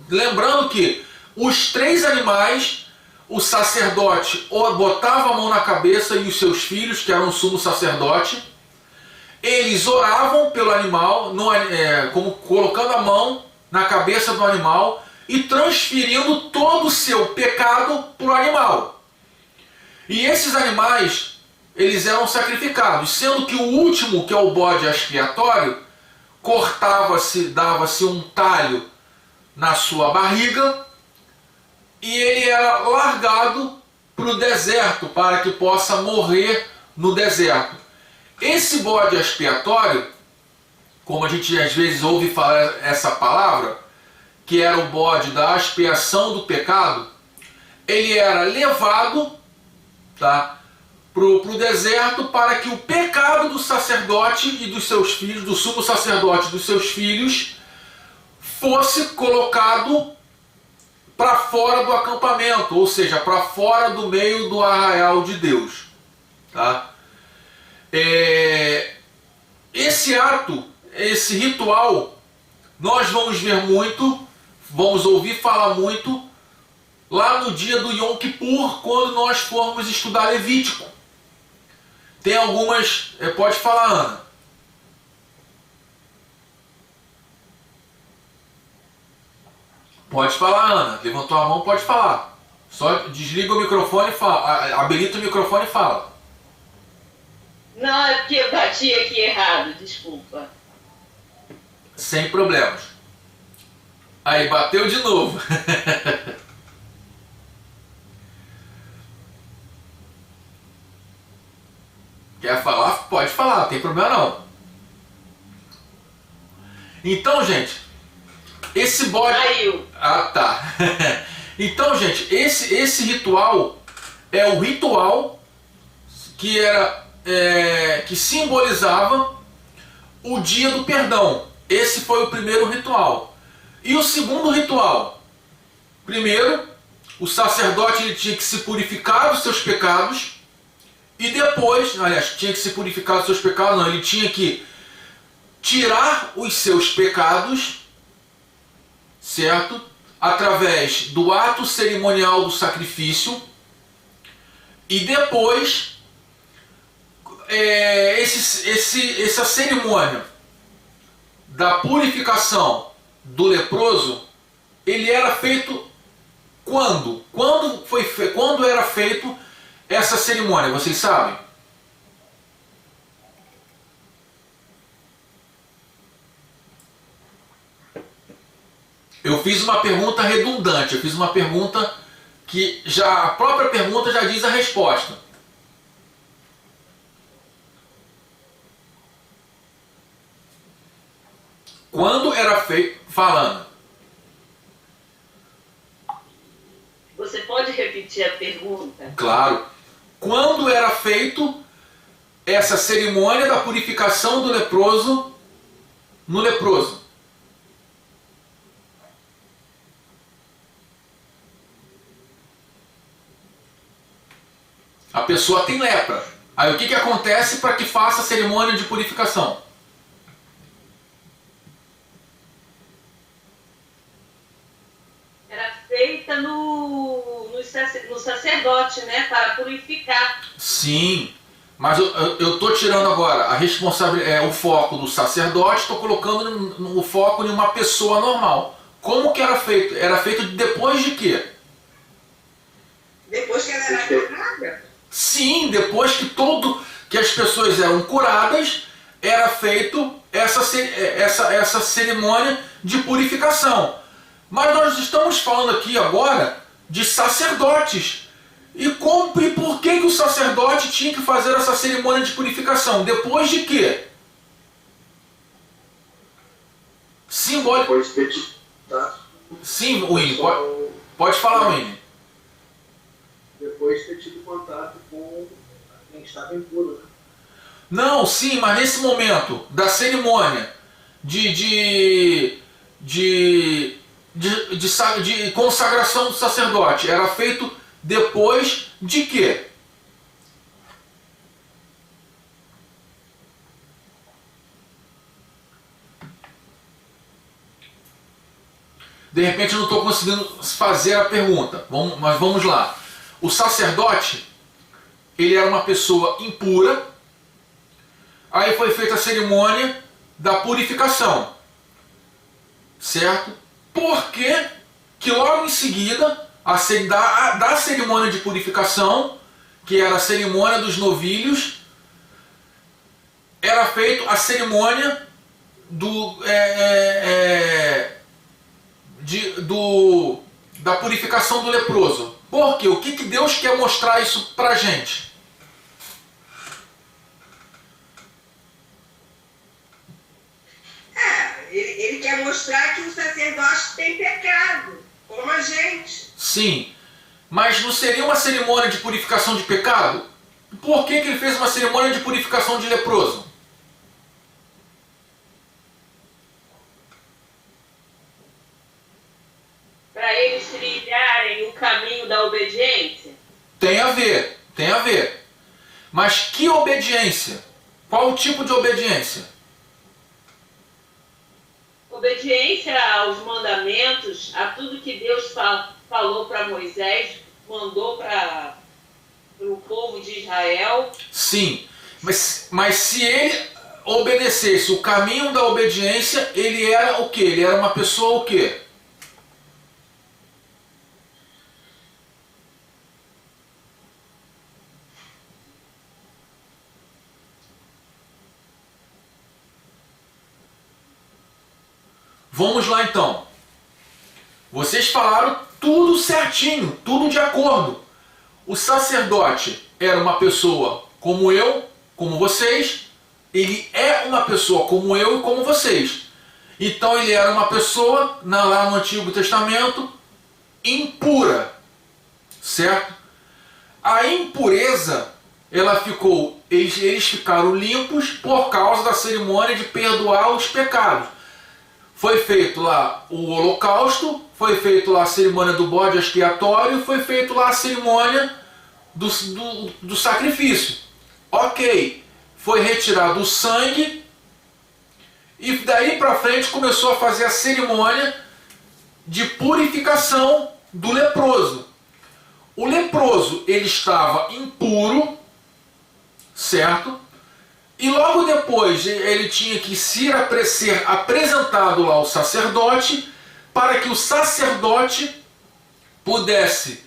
lembrando que os 3 animais, o sacerdote botava a mão na cabeça e os seus filhos, que eram o sumo sacerdote, eles oravam pelo animal, como colocando a mão na cabeça do animal e transferindo todo o seu pecado para o animal. E esses animais, eles eram sacrificados, sendo que o último, que é o bode expiatório, cortava-se, dava-se um talho na sua barriga e ele era largado para o deserto, para que possa morrer no deserto. Esse bode expiatório, como a gente às vezes ouve falar essa palavra, que era o bode da expiação do pecado, ele era levado, tá, para o deserto para que o pecado do sacerdote e dos seus filhos, do sumo sacerdote e dos seus filhos, fosse colocado para fora do acampamento, ou seja, para fora do meio do arraial de Deus. Tá? Esse ato, esse ritual, nós vamos ver muito, vamos ouvir falar muito lá no dia do Yom Kippur, quando nós formos estudar Levítico. Tem algumas... pode falar, Ana. Pode falar, Ana. Levantou a mão, pode falar. Só desliga o microfone e fala. Habilita o microfone e fala. Não, é porque eu bati aqui errado, desculpa. Sem problemas. Aí, bateu de novo. Quer falar? Pode falar, não tem problema não. Então, gente, Esse bode... Caiu. Ah, tá. Então, gente, esse ritual é o ritual que era que simbolizava o dia do perdão. Esse foi o primeiro ritual. E o segundo ritual? Primeiro, o sacerdote ele tinha que se purificar dos seus pecados e depois, aliás, tinha que se purificar dos seus pecados, não, ele tinha que tirar os seus pecados, certo? Através do ato cerimonial do sacrifício e depois essa cerimônia da purificação do leproso, ele era feito quando? Quando era feito essa cerimônia, vocês sabem? Eu fiz uma pergunta redundante, eu fiz uma pergunta que já a própria pergunta já diz a resposta. Quando era feito, falando. Você pode repetir a pergunta? Claro. Quando era feito essa cerimônia da purificação do leproso no leproso? A pessoa tem lepra. Aí o que acontece para que faça a cerimônia de purificação? Era feita no sacerdote, né? Para purificar. Sim, mas eu estou tirando agora a responsabilidade, o foco do sacerdote, estou colocando o foco em uma pessoa normal. Como que era feito? Era feito depois de quê? Depois que ela era curada? Sim, depois que as pessoas eram curadas, era feito essa cerimônia de purificação. Mas nós estamos falando aqui agora de sacerdotes. E por que o sacerdote tinha que fazer essa cerimônia de purificação? Depois de quê? Simbólico. Depois de ter tido, tá? Sim, Winnie, pode falar, Winnie. Depois de ter tido contato com quem estava impuro, né? Não, sim, mas nesse momento da cerimônia de consagração do sacerdote, era feito depois de quê? De repente eu não estou conseguindo fazer a pergunta, mas vamos lá. O sacerdote, ele era uma pessoa impura, aí foi feita a cerimônia da purificação, certo? Porque que logo em seguida, da cerimônia de purificação, que era a cerimônia dos novilhos, era feita a cerimônia da purificação do leproso. Por quê? O que Deus quer mostrar isso pra gente? Ele quer mostrar que o sacerdote tem pecado, como a gente. Sim, mas não seria uma cerimônia de purificação de pecado? Por que ele fez uma cerimônia de purificação de leproso? Para eles trilharem o caminho da obediência? Tem a ver. Mas que obediência? Qual o tipo de obediência? Obediência aos mandamentos, a tudo que Deus falou para Moisés, mandou para o povo de Israel. Sim, mas se ele obedecesse o caminho da obediência, ele era o quê? Ele era uma pessoa o quê? Vamos lá então. Vocês falaram tudo certinho, tudo de acordo. O sacerdote era uma pessoa como eu, como vocês. Ele é uma pessoa como eu e como vocês. Então ele era uma pessoa, lá no Antigo Testamento, impura, certo? A impureza, eles ficaram limpos por causa da cerimônia de perdoar os pecados. Foi feito lá o holocausto, foi feito lá a cerimônia do bode expiatório, foi feito lá a cerimônia do sacrifício. Ok, foi retirado o sangue e daí para frente começou a fazer a cerimônia de purificação do leproso. O leproso, ele estava impuro, certo? E logo depois ele tinha que ser apresentado lá ao sacerdote, para que o sacerdote pudesse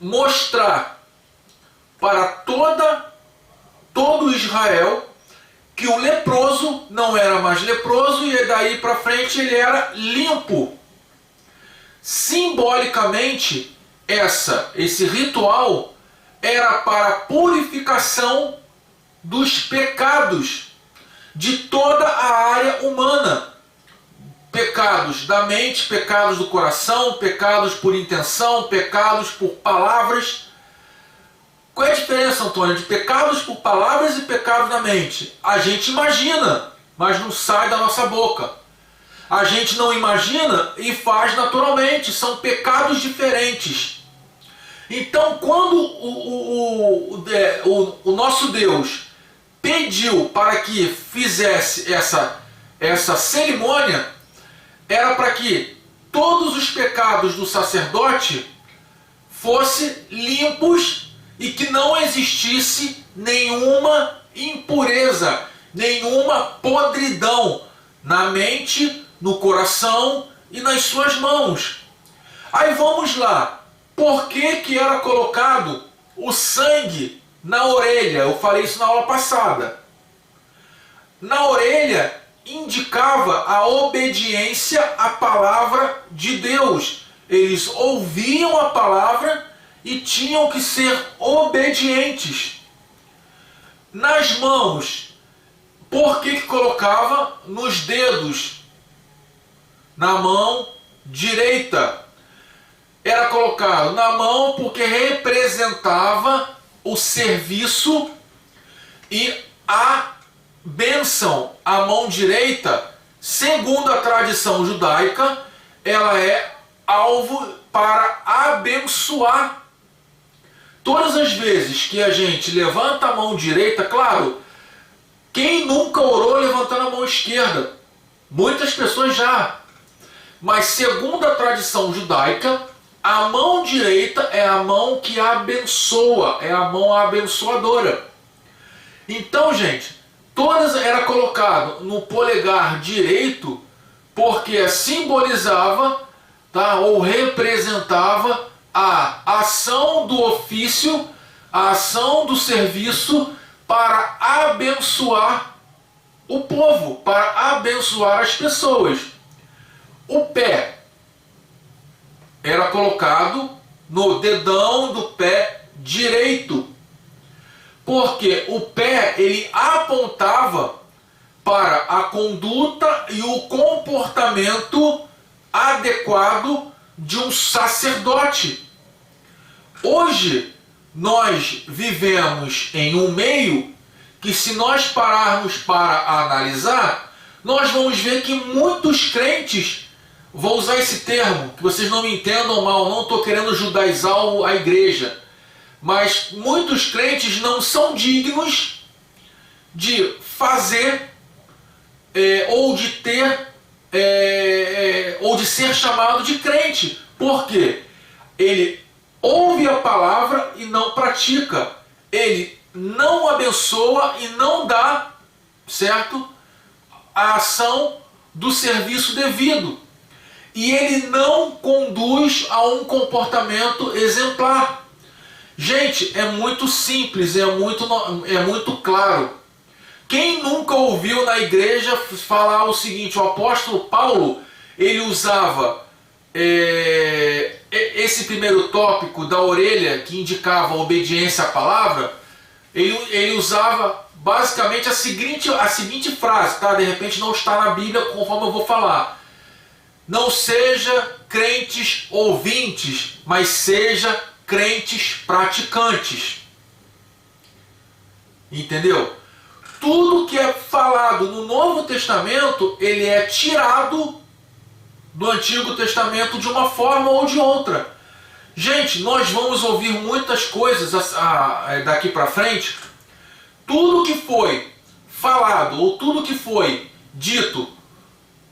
mostrar para todo Israel que o leproso não era mais leproso e daí para frente ele era limpo. Simbolicamente, esse ritual era para a purificação dos pecados de toda a área humana. Pecados da mente, pecados do coração, pecados por intenção, pecados por palavras. Qual é a diferença, Antônio, de pecados por palavras e pecados da mente? A gente imagina, mas não sai da nossa boca. A gente não imagina e faz naturalmente, são pecados diferentes. Então, quando o nosso Deus pediu para que fizesse essa cerimônia, era para que todos os pecados do sacerdote fossem limpos e que não existisse nenhuma impureza, nenhuma podridão na mente, no coração e nas suas mãos. Aí vamos lá. Por que era colocado o sangue na orelha? Eu falei isso na aula passada. Na orelha indicava a obediência à palavra de Deus. Eles ouviam a palavra e tinham que ser obedientes. Nas mãos, por que colocava nos dedos? Na mão direita. Era colocado na mão porque representava o serviço e a bênção. A mão direita, segundo a tradição judaica, ela é alvo para abençoar. Todas as vezes que a gente levanta a mão direita, claro, quem nunca orou levantando a mão esquerda? Muitas pessoas já. Mas segundo a tradição judaica, a mão direita é a mão que abençoa, é a mão abençoadora. Então, gente, era colocado no polegar direito porque simbolizava, tá, ou representava a ação do ofício, a ação do serviço para abençoar o povo, para abençoar as pessoas. O pé era colocado no dedão do pé direito, porque o pé ele apontava para a conduta e o comportamento adequado de um sacerdote. Hoje nós vivemos em um meio que, se nós pararmos para analisar, nós vamos ver que muitos crentes, vou usar esse termo, que vocês não me entendam mal, não estou querendo judaizar a igreja, mas muitos crentes não são dignos de fazer ou de ter ou de ser chamado de crente. Por quê? Ele ouve a palavra e não pratica. Ele não abençoa e não dá, certo, a ação do serviço devido. E ele não conduz a um comportamento exemplar. Gente, é muito simples, é muito claro. Quem nunca ouviu na igreja falar o seguinte: o apóstolo Paulo, ele usava esse primeiro tópico da orelha, que indicava a obediência à palavra, ele usava basicamente a seguinte frase, tá? De repente não está na Bíblia conforme eu vou falar. Não seja crentes ouvintes, mas seja crentes praticantes. Entendeu? Tudo que é falado no Novo Testamento, ele é tirado do Antigo Testamento de uma forma ou de outra. Gente, nós vamos ouvir muitas coisas daqui para frente. Tudo que foi falado ou tudo que foi dito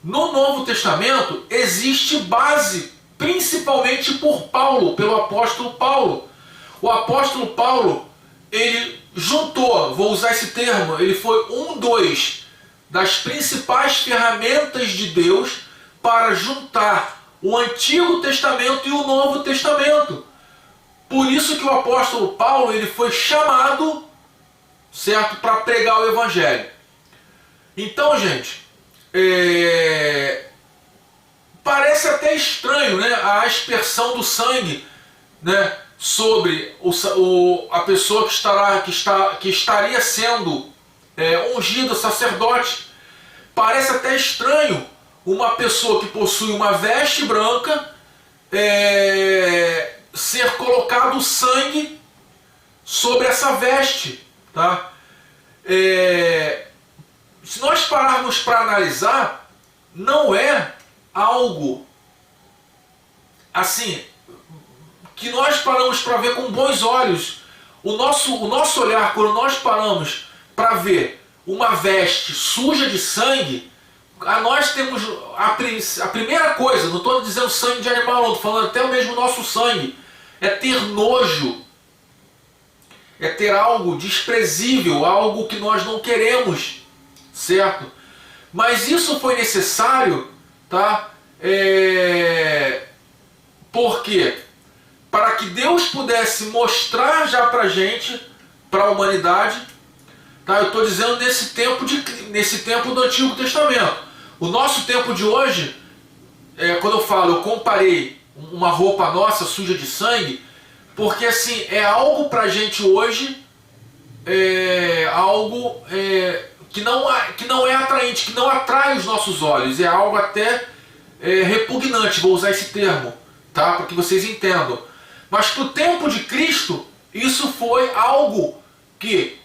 no Novo Testamento existe base, principalmente por Paulo, pelo apóstolo Paulo. O apóstolo Paulo, ele juntou, vou usar esse termo, ele foi das principais ferramentas de Deus para juntar o Antigo Testamento e o Novo Testamento. Por isso que o apóstolo Paulo, ele foi chamado, certo, para pregar o Evangelho. Então, gente, parece até estranho, né, a aspersão do sangue, né, sobre a pessoa que estaria sendo ungida sacerdote. Parece até estranho uma pessoa que possui uma veste branca ser colocado sangue sobre essa veste, tá? Se nós pararmos para analisar, não é algo assim que nós paramos para ver com bons olhos. O nosso olhar, quando nós paramos para ver uma veste suja de sangue, nós temos a primeira coisa, não estou dizendo sangue de animal, não, estou falando até o mesmo nosso sangue, é ter nojo, é ter algo desprezível, algo que nós não queremos, certo? Mas isso foi necessário, tá? Por quê? Para que Deus pudesse mostrar já para a gente, para a humanidade, tá? Eu estou dizendo nesse tempo do Antigo Testamento. O nosso tempo de hoje, quando eu comparei uma roupa nossa suja de sangue, porque assim, é algo para a gente hoje, algo que não é atraente, que não atrai os nossos olhos, é algo até repugnante, vou usar esse termo, tá? Para que vocês entendam. Mas para o tempo de Cristo, isso foi algo que,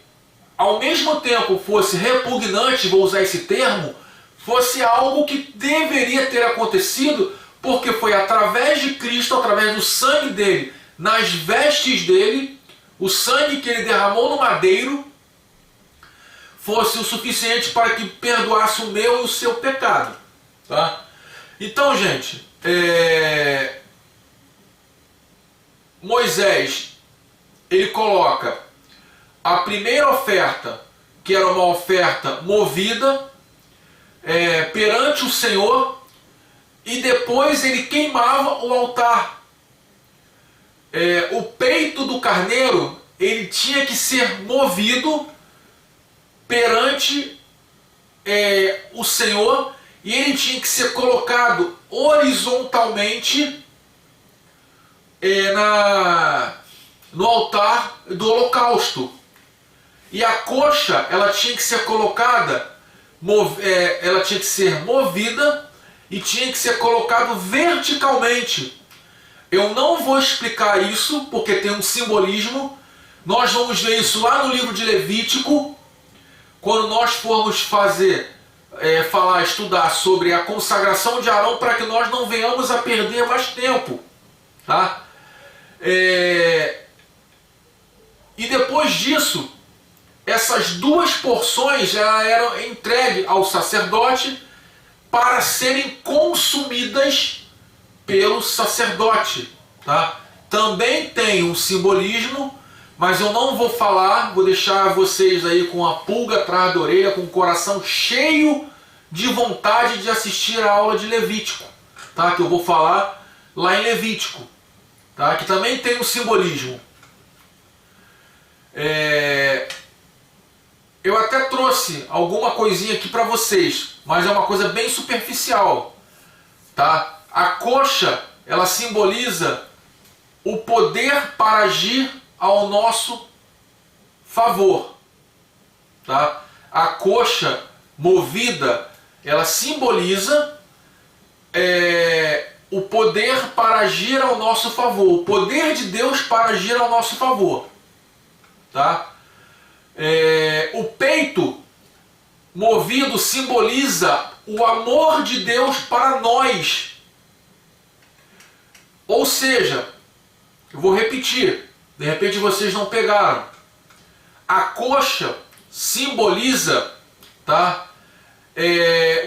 ao mesmo tempo fosse repugnante, vou usar esse termo, fosse algo que deveria ter acontecido, porque foi através de Cristo, através do sangue dele, nas vestes dele, o sangue que ele derramou no madeiro, fosse o suficiente para que perdoasse o meu e o seu pecado. Tá? Então, gente, Moisés, ele coloca a primeira oferta, que era uma oferta movida, perante o Senhor, e depois ele queimava o altar. O peito do carneiro, ele tinha que ser movido perante o Senhor, e ele tinha que ser colocado horizontalmente no altar do holocausto. E a coxa, ela tinha que ser colocada, ela tinha que ser movida e tinha que ser colocado verticalmente. Eu não vou explicar isso porque tem um simbolismo. Nós vamos ver isso lá no livro de Levítico, quando nós formos estudar sobre a consagração de Arão, para que nós não venhamos a perder mais tempo, tá? E depois disso, essas duas porções já eram entregues ao sacerdote para serem consumidas pelo sacerdote, tá? Também tem um simbolismo, mas eu não vou falar, vou deixar vocês aí com a pulga atrás da orelha, com o coração cheio de vontade de assistir a aula de Levítico, tá? Que eu vou falar lá em Levítico, tá? Que também tem um simbolismo. Eu até trouxe alguma coisinha aqui para vocês, mas é uma coisa bem superficial, tá? A coxa, ela simboliza o poder para agir ao nosso favor, tá? A coxa movida, ela simboliza o poder para agir ao nosso favor, o poder de Deus para agir ao nosso favor, tá? O peito movido simboliza o amor de Deus para nós. Ou seja, eu vou repetir, de repente vocês não pegaram. A coxa simboliza, tá?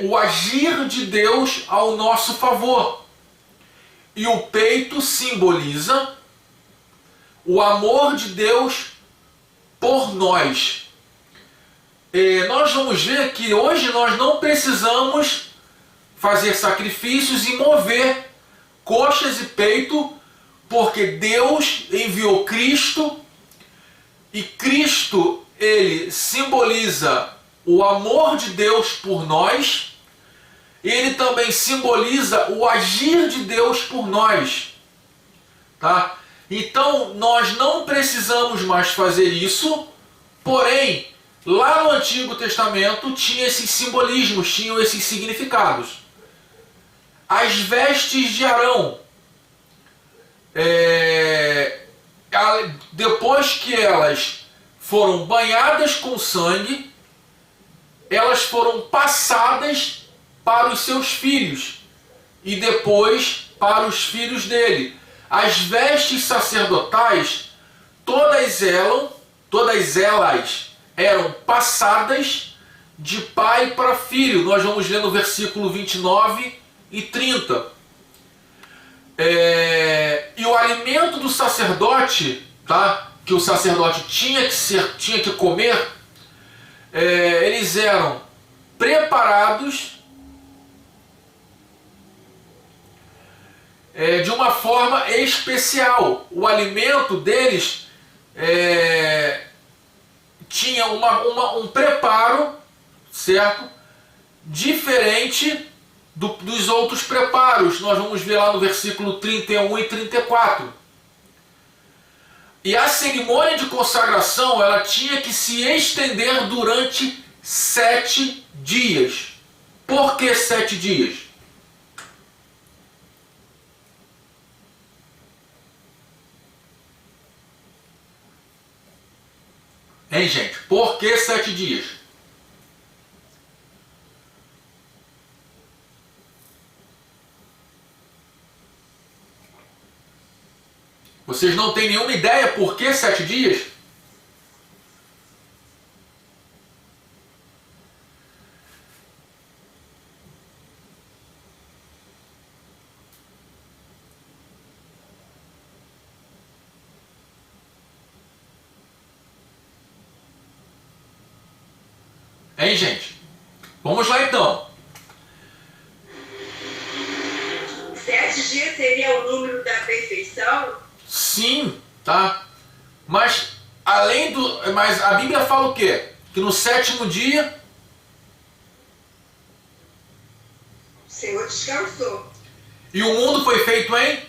O agir de Deus ao nosso favor. E o peito simboliza o amor de Deus por nós. Nós vamos ver que hoje nós não precisamos fazer sacrifícios e mover coxas e peito, porque Deus enviou Cristo, e Cristo, ele simboliza o amor de Deus por nós, e ele também simboliza o agir de Deus por nós, tá? Então nós não precisamos mais fazer isso, porém lá no Antigo Testamento tinha esses simbolismos, tinham esses significados. As vestes de Arão, depois que elas foram banhadas com sangue, elas foram passadas para os seus filhos e depois para os filhos dele. As vestes sacerdotais, todas elas eram passadas de pai para filho. Nós vamos ler no versículo 29 e 30. E o alimento do sacerdote, tá? Que o sacerdote tinha que comer, eles eram preparados de uma forma especial. O alimento deles tinha um preparo, certo? Diferente dos outros preparos. Nós vamos ver lá no versículo 31 e 34. E a cerimônia de consagração, ela tinha que se estender durante 7 dias. Por que 7 dias? Hein, gente? Por que 7 dias? Vocês não têm nenhuma ideia por que 7 dias? Hein, gente? Vamos lá então. 7 dias seria o número da perfeição? Sim, tá? Mas mas a Bíblia fala o quê? Que no 7º dia O Senhor descansou. e o mundo foi feito em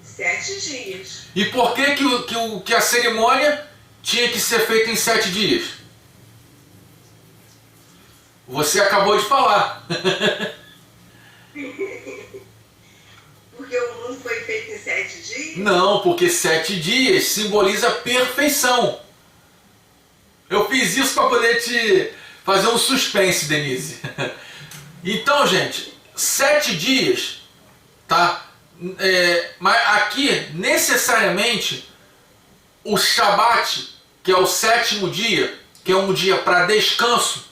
7 dias. E por que que a cerimônia tinha que ser feita em 7 dias? Você acabou de falar. Porque o mundo foi feito em 7 dias? Não, porque 7 dias simboliza perfeição. Eu fiz isso para poder te fazer um suspense, Denise. Então, gente, 7 dias, tá? Mas aqui, necessariamente, o Shabat, que é o 7º dia, que é um dia para descanso,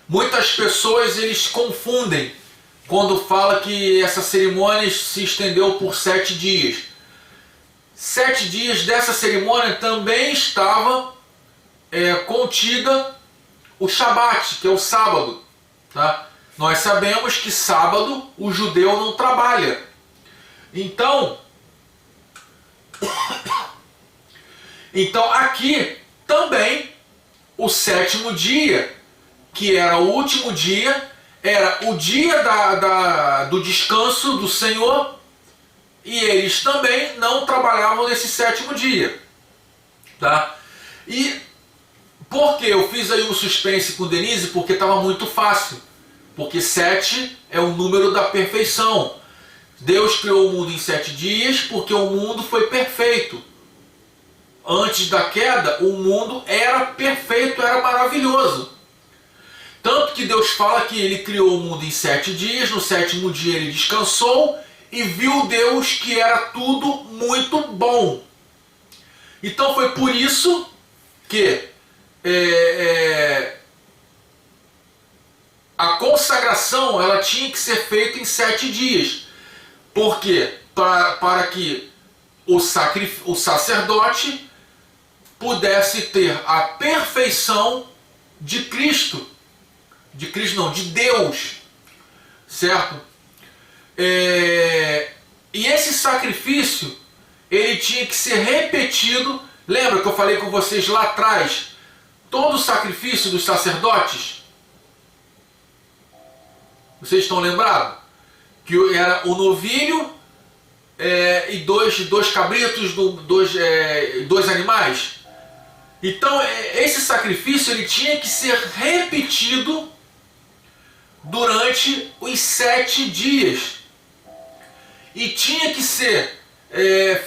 muitas pessoas eles confundem quando fala que essa cerimônia se estendeu por 7 dias. 7 dias dessa cerimônia também estava contida o Shabat, que é o sábado, tá? Nós sabemos que sábado o judeu não trabalha. Então aqui também o 7º dia, que era o último dia, era o dia do descanso do Senhor, e eles também não trabalhavam nesse 7º dia, tá? E Por que eu fiz aí um suspense com Denise? Porque estava muito fácil. Porque 7 é o número da perfeição. Deus criou o mundo em 7 dias porque o mundo foi perfeito. Antes da queda, o mundo era perfeito, era maravilhoso. Tanto que Deus fala que ele criou o mundo em 7 dias, no 7º dia ele descansou e viu Deus que era tudo muito bom. Então foi por isso que a consagração ela tinha que ser feita em 7 dias. Por quê? Para que o sacerdote pudesse ter a perfeição de Cristo. De Cristo não, de Deus. Certo? E esse sacrifício, ele tinha que ser repetido. Lembra que eu falei com vocês lá atrás? Todo o sacrifício dos sacerdotes, vocês estão lembrados? Que era o novilho e dois cabritos, dois animais. Então esse sacrifício ele tinha que ser repetido durante os 7 dias. E tinha que ser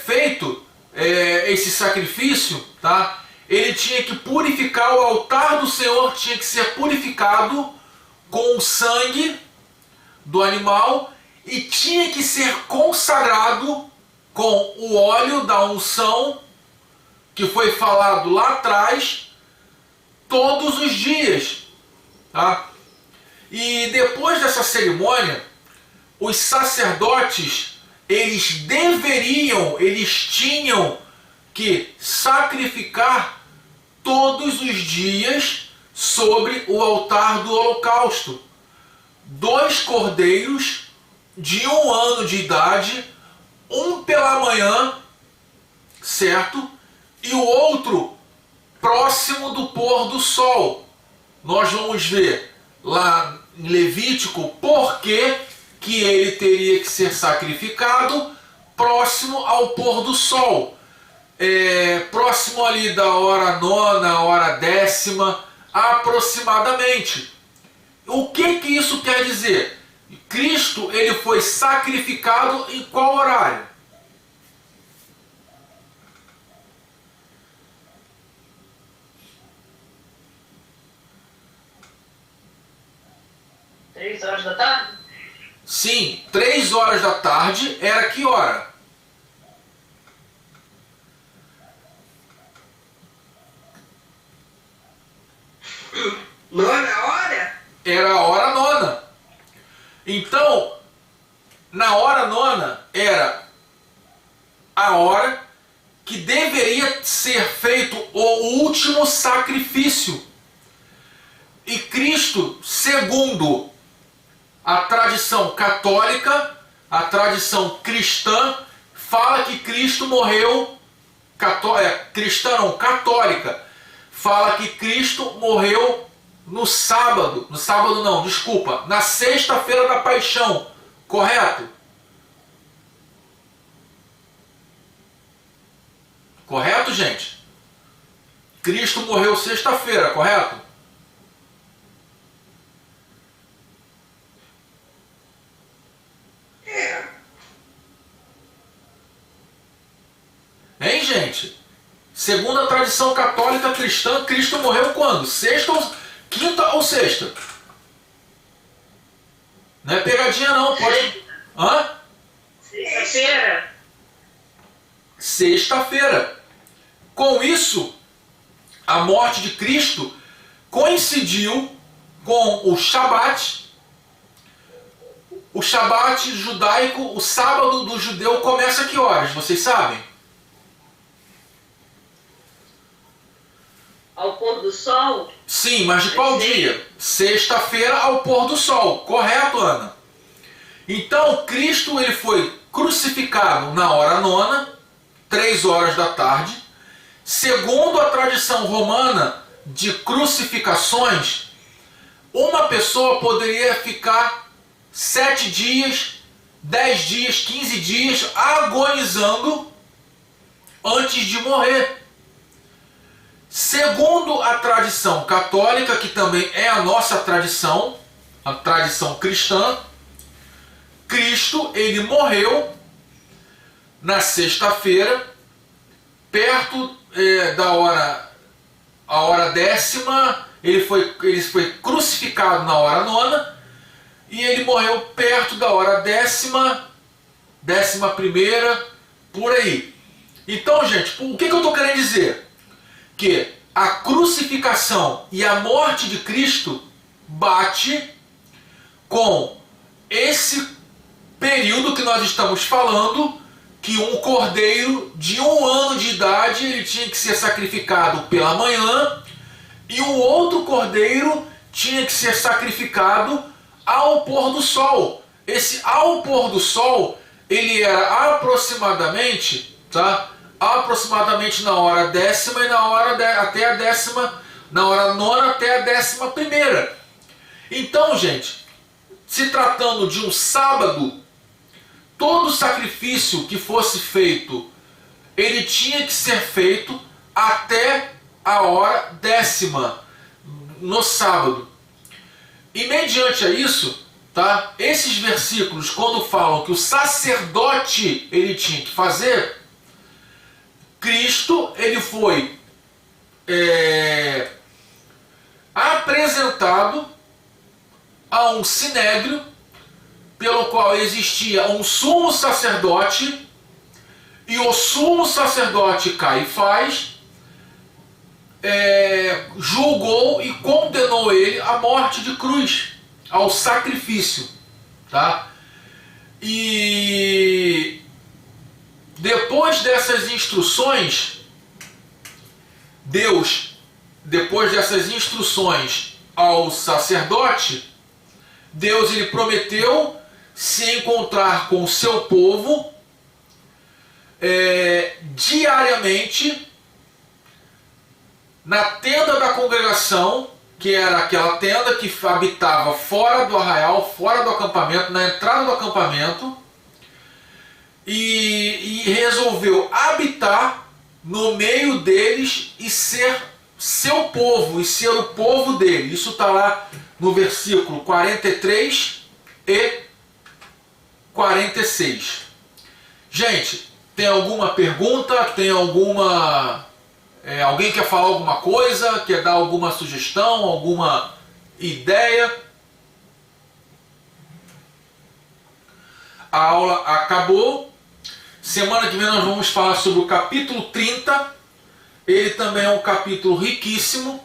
feito esse sacrifício, tá? Ele tinha que purificar, o altar do Senhor tinha que ser purificado com o sangue do animal e tinha que ser consagrado com o óleo da unção que foi falado lá atrás todos os dias, tá? E depois dessa cerimônia, os sacerdotes eles tinham que sacrificar todos os dias sobre o altar do holocausto 2 cordeiros de 1 ano de idade, um pela manhã, certo? E o outro próximo do pôr do sol. Nós vamos ver lá em Levítico por que ele teria que ser sacrificado próximo ao pôr do sol. Próximo ali da hora 9ª, hora 10ª, aproximadamente. O que isso quer dizer? Cristo ele foi sacrificado em qual horário? Três horas da tarde? Sim, 3 horas da tarde era que hora? Nona hora? Era a hora 9ª. Então, na hora 9ª era a hora que deveria ser feito o último sacrifício. E Cristo, segundo a tradição católica, a tradição cristã, fala que Cristo morreu, católica, fala que Cristo morreu na sexta-feira da paixão, correto? Correto, gente? Cristo morreu sexta-feira, correto? Hein, gente? Segundo a tradição católica cristã, Cristo morreu quando? Quinta ou sexta? Não é pegadinha não, pode... Hã? Sexta-feira. Sexta-feira. Com isso, a morte de Cristo coincidiu com o Shabat. O Shabat judaico, o sábado do judeu começa a que horas? Vocês sabem? Ao pôr do sol? Sim, mas de qual dia? Sexta-feira ao pôr do sol. Correto, Ana? Então, Cristo ele foi crucificado na hora 9ª, 3 horas da tarde. Segundo a tradição romana de crucificações, uma pessoa poderia ficar 7 dias, 10 dias, 15 dias agonizando antes de morrer. segundo a tradição católica, que também é a nossa tradição, a tradição cristã, Cristo, ele morreu na sexta-feira, perto da hora, a hora 10ª, ele foi crucificado na hora 9ª, e ele morreu perto da hora 10ª, 11ª, por aí. Então, gente, o que eu estou querendo dizer? Que a crucificação e a morte de Cristo bate com esse período que nós estamos falando, que um cordeiro de 1 ano de idade ele tinha que ser sacrificado pela manhã, e um outro cordeiro tinha que ser sacrificado ao pôr do sol. Esse ao pôr do sol, ele era aproximadamente, tá? Aproximadamente na hora 10ª e na hora até a 10ª, na hora 9ª até a 11ª. Então, gente, se tratando de um sábado, todo sacrifício que fosse feito, ele tinha que ser feito até a hora 10ª, no sábado. E mediante a isso, tá? Esses versículos, quando falam que o sacerdote ele tinha que fazer, Cristo ele foi apresentado a um sinédrio, pelo qual existia um sumo sacerdote, e o sumo sacerdote Caifás julgou e condenou ele à morte de cruz, ao sacrifício, tá? E depois dessas instruções, Deus, depois dessas instruções ao sacerdote, Deus ele prometeu se encontrar com o seu povo diariamente na tenda da congregação, que era aquela tenda que habitava fora do arraial, fora do acampamento, na entrada do acampamento, e resolveu habitar no meio deles e ser seu povo, e ser o povo dele. Isso está lá no versículo 43 e 46. Gente, tem alguma pergunta? Tem alguma... alguém quer falar alguma coisa? Quer dar alguma sugestão? Alguma ideia? A aula acabou. Semana que vem nós vamos falar sobre o capítulo 30. Ele também é um capítulo riquíssimo.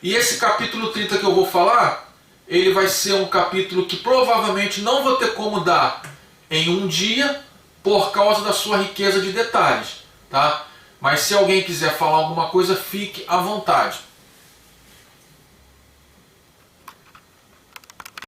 E esse capítulo 30 que eu vou falar, ele vai ser um capítulo que provavelmente não vou ter como dar em um dia, por causa da sua riqueza de detalhes, tá? Mas se alguém quiser falar alguma coisa, fique à vontade.